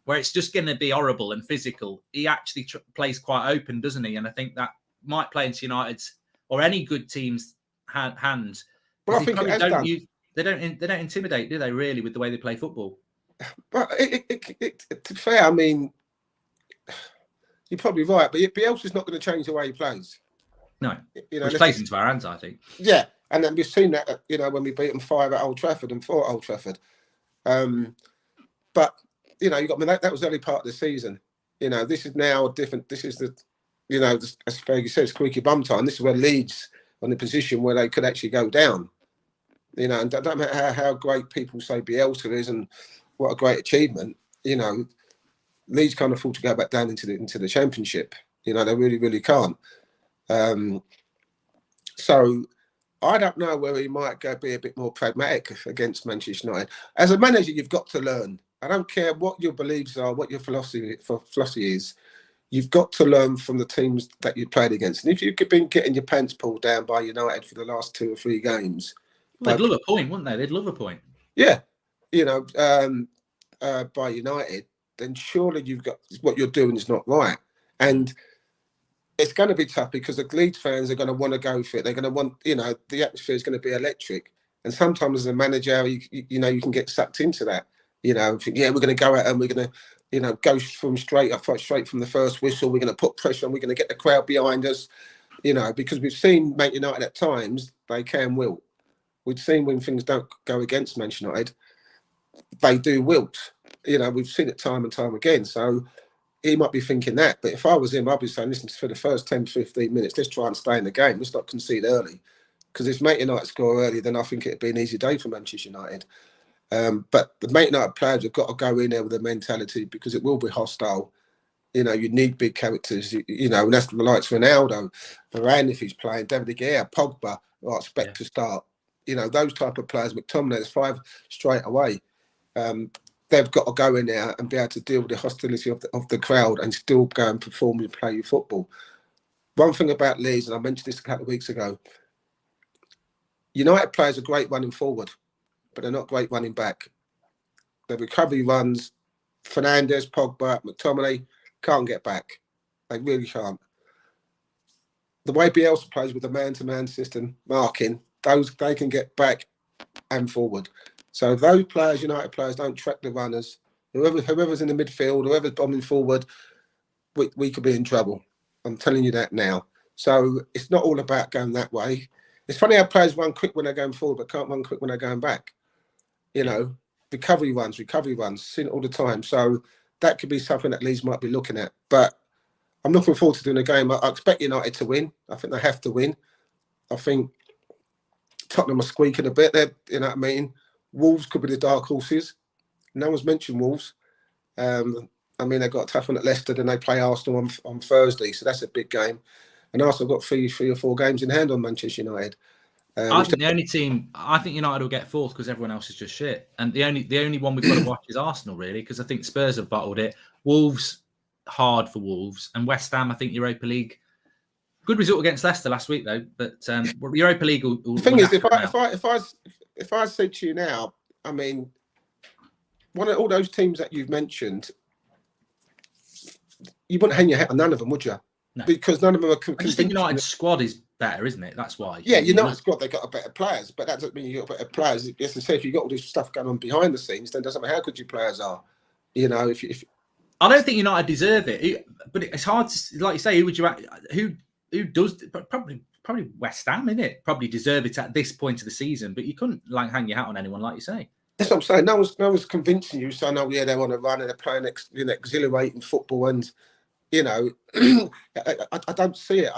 where it's just going to be horrible and physical. He actually plays quite open, doesn't he? And I think that might play into United's or any good team's hands. Well, I think they don't intimidate, do they? Really, with the way they play football. But to be fair, I mean, You're probably right, but Bielsa's not going to change the way he plays. No, You know, which plays into our hands, I think. Yeah, and then we've seen that, you know, when we beat them 5 at Old Trafford and 4 at Old Trafford. But you know, you got, I mean, that was early part of the season. You know, this is now different. This is the, you know, as Fergie says, squeaky bum time. This is where Leeds on the position where they could actually go down. You know, and don't matter how great people say Bielsa is and what a great achievement. You know, Leeds can't afford to go back down into the Championship. You know, they really, really can't. So I don't know whether he might go be a bit more pragmatic against Manchester United. As a manager, you've got to learn. I don't care what your beliefs are, what your philosophy is. You've got to learn from the teams that you played against. And if you've been getting your pants pulled down by United for the last 2 or 3 games, well, they'd love a point, wouldn't they? They'd love a point. Yeah, you know, by United, then surely you've got what you're doing is not right. And it's going to be tough because the Leeds fans are going to want to go for it. They're going to want, you know, the atmosphere is going to be electric. And sometimes as a manager, you know, you can get sucked into that. You know, think, yeah, we're going to go out and we're going to, you know, go from straight from the first whistle. We're going to put pressure on. We're going to get the crowd behind us. You know, because we've seen Man United at times, they can wilt. We've seen when things don't go against Manchester United, they do wilt. You know, we've seen it time and time again. So he might be thinking that. But if I was him, I'd be saying, listen, for the first 10, 15 minutes, let's try and stay in the game. Let's not concede early. Because if Man United score early, then I think it'd be an easy day for Manchester United. But the Man United players have got to go in there with a mentality because it will be hostile. You know, you need big characters, you know, and that's the likes of Ronaldo, Varane if he's playing, David De Gea, Pogba, I expect to start. You know, those type of players, McTominay, there's 5 straight away. They've got to go in there and be able to deal with the hostility of the crowd and still go and perform and play your football. One thing about Leeds, and I mentioned this a couple of weeks ago, United players are great running forward, but they're not great running back. The recovery runs, Fernandes, Pogba, McTominay can't get back. They really can't. The way Bielsa plays with the man-to-man system, marking, they can get back and forward. So if those players, United players, don't track the runners, whoever's in the midfield, whoever's bombing forward, we could be in trouble. I'm telling you that now. So it's not all about going that way. It's funny how players run quick when they're going forward, but can't run quick when they're going back. You know, recovery runs, seen it all the time. So that could be something that Leeds might be looking at. But I'm looking forward to doing a game. I expect United to win. I think they have to win. I think Tottenham are squeaking a bit there, you know what I mean? Wolves could be the dark horses. No one's mentioned Wolves. I mean, they've got a tough one at Leicester, then they play Arsenal on Thursday, so that's a big game. And Arsenal got three or four games in hand on Manchester United. I think the only team, I think United will get 4th because everyone else is just shit. And the only one we've got to watch is Arsenal, really, because I think Spurs have bottled it. Wolves, hard for Wolves. And West Ham, I think Europa League. Good result against Leicester last week, though. But Europa League will the thing is, if I said to you now, I mean, one of all those teams that you've mentioned, you wouldn't hang your hat on none of them, would you? No. Because none of them are convincing. I just think United's squad is better, isn't it? That's why. Yeah, United's squad, they've got better players, but that doesn't mean you've got better players. As I say, if you've got all this stuff going on behind the scenes, then it doesn't matter how good your players are. You know, if I don't think United deserve it, but it's hard to, like you say, who does, probably West Ham, isn't it? Probably deserve it at this point of the season, but you couldn't like hang your hat on anyone, like you say. That's what I'm saying. No one's convincing you. So, no, yeah, they want to run and they're playing exhilarating football. And, you know, I don't see it.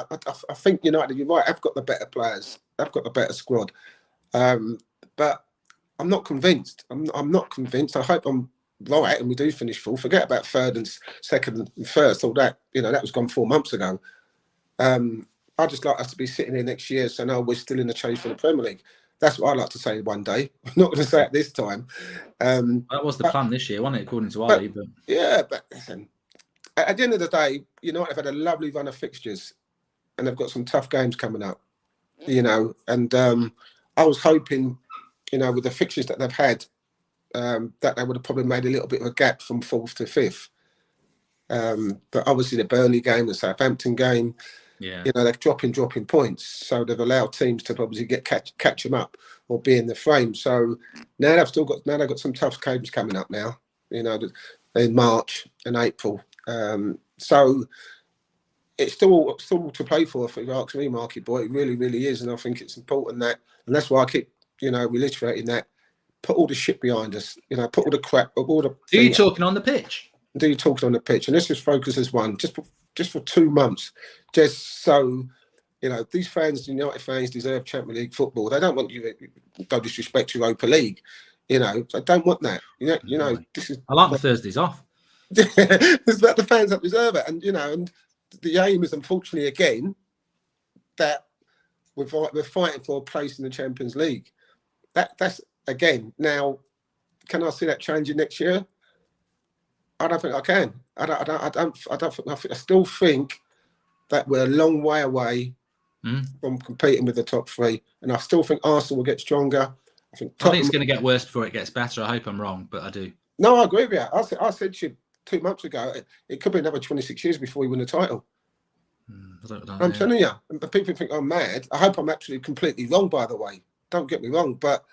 I think United, you're right, have got the better players. They've got the better squad. But I'm not convinced. I'm not convinced. I hope I'm right and we do finish 4th. Forget about 3rd and 2nd and 1st. All that, you know, that was gone 4 months ago. I'd just like us to be sitting here next year saying, no, we're still in the chase for the Premier League. That's what I'd like to say one day. I'm not going to say it this time. That was the plan this year, wasn't it, according to Ali? But yeah, but listen, at the end of the day, United have had a lovely run of fixtures and they've got some tough games coming up, you know, and I was hoping, you know, with the fixtures that they've had, that they would have probably made a little bit of a gap from 4th to 5th. But obviously the Burnley game, the Southampton game, you know, they're dropping points. So they've allowed teams to obviously catch them up or be in the frame. So now they've got some tough games coming up now, you know, in March and April. So it's still to play for. If you ask me, Marky boy, it really, really is, and I think it's important that, and that's why I keep, reiterating that. Put all the shit behind us, put all the crap, all the. Do you talking on the pitch? Do you talking on the pitch? And let's just focus as one, just for 2 months, just so, these fans, United fans, deserve Champions League football. They don't want you to go disrespect Europa League. They don't want that. This is. I like my Thursdays off. It's about the fans that deserve it, and and the aim is, unfortunately, again, that we're fighting for a place in the Champions League. That's again. Now, can I see that changing next year? I don't think I can. I still think that we're a long way away from competing with the top 3, and I still think Arsenal will get stronger. I think it's going to get worse before it gets better. I hope I'm wrong, but I do. No, I agree with you. I said to you 2 months ago, it could be another 26 years before we win the title. I'm telling you, people think I'm mad. I hope I'm actually completely wrong, by the way. Don't get me wrong, but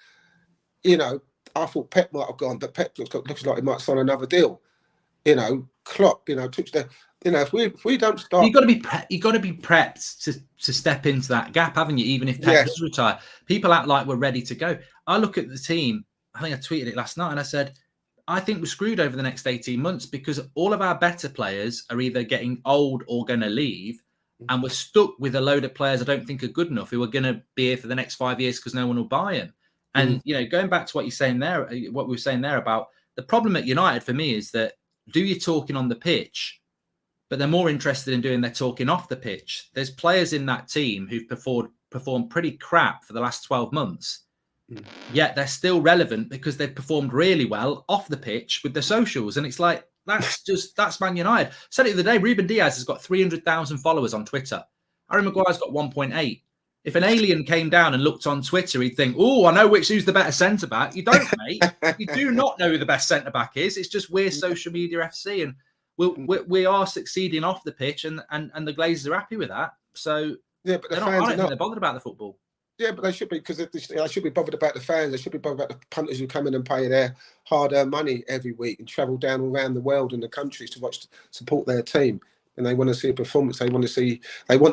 I thought Pep might have gone, but Pep looks like he might sign another deal. Klopp, took the, if we don't start, you've got to be prepped to step into that gap, haven't you? Even if Pep does retire, people act like we're ready to go. I look at the team. I think I tweeted it last night, and I said, I think we're screwed over the next 18 months because all of our better players are either getting old or going to leave, and we're stuck with a load of players I don't think are good enough who are going to be here for the next 5 years because no one will buy them. And going back to what you're saying there, what we were saying there about the problem at United for me is that do your talking on the pitch, but they're more interested in doing their talking off the pitch. There's players in that team who've performed pretty crap for the last 12 months, yet they're still relevant because they've performed really well off the pitch with their socials. And it's like, that's Man United. Said it the other day, Ruben Diaz has got 300,000 followers on Twitter. Harry Maguire's got 1.8. If an alien came down and looked on Twitter, he'd think, oh, I know who's the better centre-back. You don't, mate. You do not know who the best centre-back is. It's just we're social media FC, and we are succeeding off the pitch, and the Glazers are happy with that. So yeah, but I don't think they're bothered about the football. Yeah, but they should be, because they should be bothered about the fans. They should be bothered about the punters who come in and pay their hard-earned money every week and travel down all around the world and the countries to support their team. And they want to see a performance. They want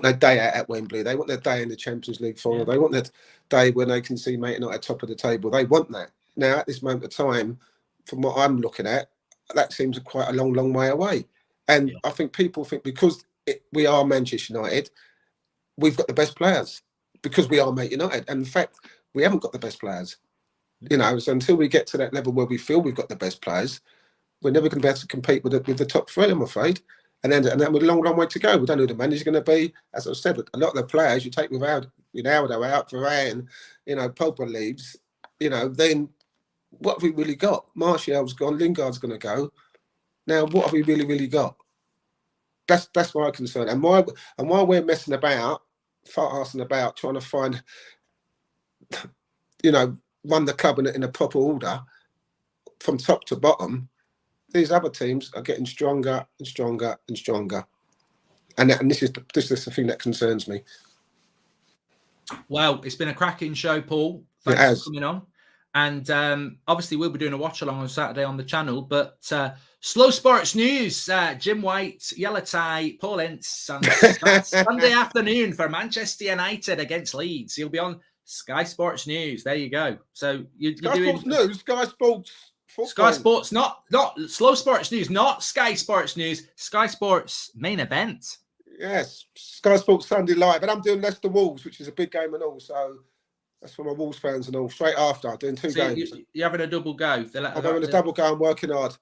their day out at Wembley. They want their day in the Champions League final. Yeah. They want their day when they can see Man Utd at top of the table. They want that. Now, at this moment of time, from what I'm looking at, that seems quite a long, long way away. And I think people think because we are Manchester United, we've got the best players because we are Man United. And in fact, we haven't got the best players. So until we get to that level where we feel we've got the best players, we're never going to be able to compete with the top 3, I'm afraid. And then with a long, long way to go. We don't know who the manager's going to be. As I said, a lot of the players you take without Ronaldo out, Varane, Pogba leaves, then what have we really got? Martial's gone, Lingard's going to go. Now, what have we really, really got? That's my concern. And why we're messing about, fart-arsing about, trying to find, run the club in a proper order from top to bottom. These other teams are getting stronger and stronger and stronger, and this is the thing that concerns me. Well, it's been a cracking show, Paul. Thanks for coming on, and obviously we'll be doing a watch along on Saturday on the channel. But Slow Sports News, Jim White, Yellow Tie, Paul Ince, and Sunday afternoon for Manchester United against Leeds. He'll be on Sky Sports News. There you go. So you're doing Sports News, Sky Sports. Football. Sky Sports, not Slow Sports News, not Sky Sports News, Sky Sports main event. Yes, Sky Sports Sunday Live. And I'm doing Leicester Wolves, which is a big game and all. So that's for my Wolves fans and all. Straight after, doing two games. You're having a double go. I'm having a double go and working hard.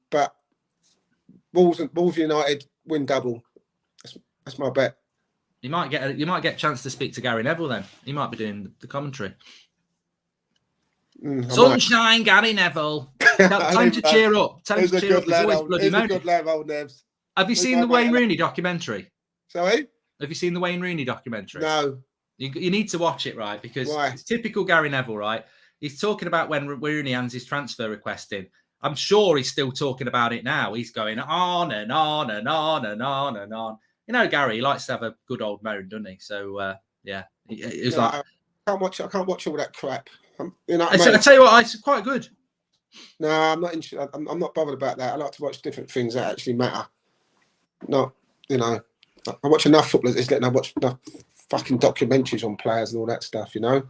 But Wolves United win double. That's my bet. You might get a chance to speak to Gary Neville then. He might be doing the commentary. Sunshine, Gary Neville. Tell him to cheer up. Tell him to cheer up. He's always bloody moaning. He's a good lad, old Nevs. Have you seen the Wayne Rooney documentary? Sorry? Have you seen the Wayne Rooney documentary? No. You need to watch it, right? Because it's typical Gary Neville, right? He's talking about when Rooney hands his transfer request in. I'm sure he's still talking about it now. He's going on and on and on and on and on. Gary, he likes to have a good old moan, doesn't he? So, it's like... I can't watch all that crap. I tell you what, it's quite good. No, I'm not interested. I'm not bothered about that. I like to watch different things that actually matter. Not, I watch enough football. I watch enough fucking documentaries on players and all that stuff. You know.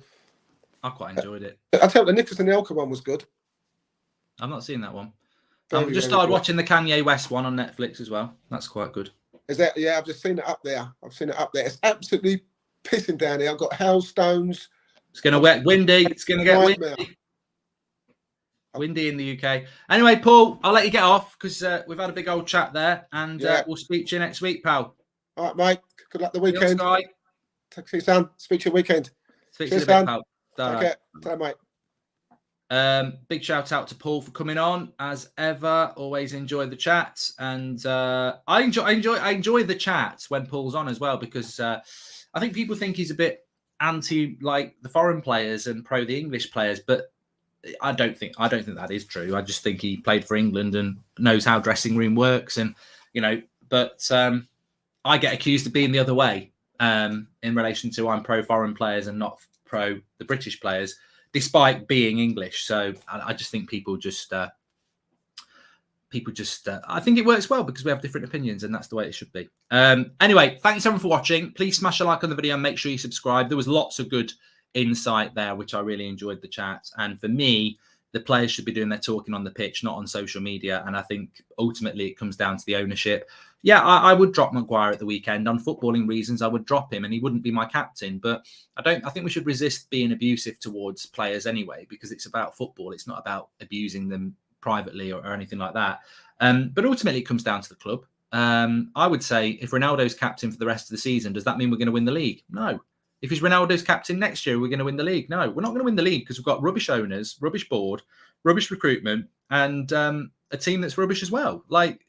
I quite enjoyed it. I tell you, the Nicholas and Elka one was good. I've not seen that one. Very, I've just started watching the Kanye West one on Netflix as well. That's quite good. Is that? Yeah, I've just seen it up there. It's absolutely pissing down here. I've got hailstones. It's going to get windy. It's going to get windy. Windy in the UK. Anyway, Paul, I'll let you get off because we've had a big old chat there, and we'll speak to you next week, pal. All right, mate. Good luck the weekend. Thanks, See you, son. Speak to you weekend. Speak to you in a bit, pal. Take care. Bye, mate. Big shout out to Paul for coming on as ever. Always enjoy the chat, and I enjoy the chat when Paul's on as well, because I think people think he's a bit anti like the foreign players and pro the English players, but I don't think that is true. I just think he played for England and knows how dressing room works, and but I get accused of being the other way in relation to I'm pro foreign players and not pro the British players, despite being English. So I just think people just I think it works well because we have different opinions, and that's the way it should be. Anyway, thanks everyone for watching. Please smash a like on the video and make sure you subscribe. There was lots of good insight there, which I really enjoyed the chat. And for me, the players should be doing their talking on the pitch, not on social media. And I think ultimately it comes down to the ownership. Yeah, I would drop Maguire at the weekend. On footballing reasons, I would drop him and he wouldn't be my captain. But I think we should resist being abusive towards players anyway, because it's about football. It's not about abusing them privately or anything like that. But ultimately it comes down to the club. I would say if Ronaldo's captain for the rest of the season, does that mean we're going to win the league? No. If he's Ronaldo's captain next year, we're going to win the league. No, we're not going to win the league because we've got rubbish owners, rubbish board, rubbish recruitment, and a team that's rubbish as well. And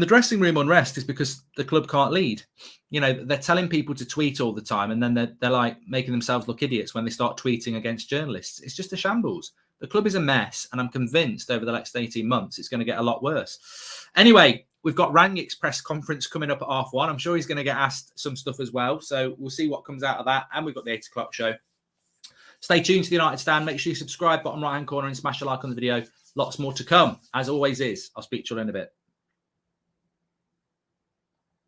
the dressing room unrest is because the club can't lead. They're telling people to tweet all the time, and then they're like making themselves look idiots when they start tweeting against journalists. It's just a shambles. The club is a mess, and I'm convinced over the next 18 months it's going to get a lot worse. Anyway, we've got Rangnick's press conference coming up at 1:30. I'm sure he's going to get asked some stuff as well. So we'll see what comes out of that. And we've got the 8 o'clock show. Stay tuned to the United Stand. Make sure you subscribe, bottom right-hand corner, and smash a like on the video. Lots more to come, as always is. I'll speak to you in a bit.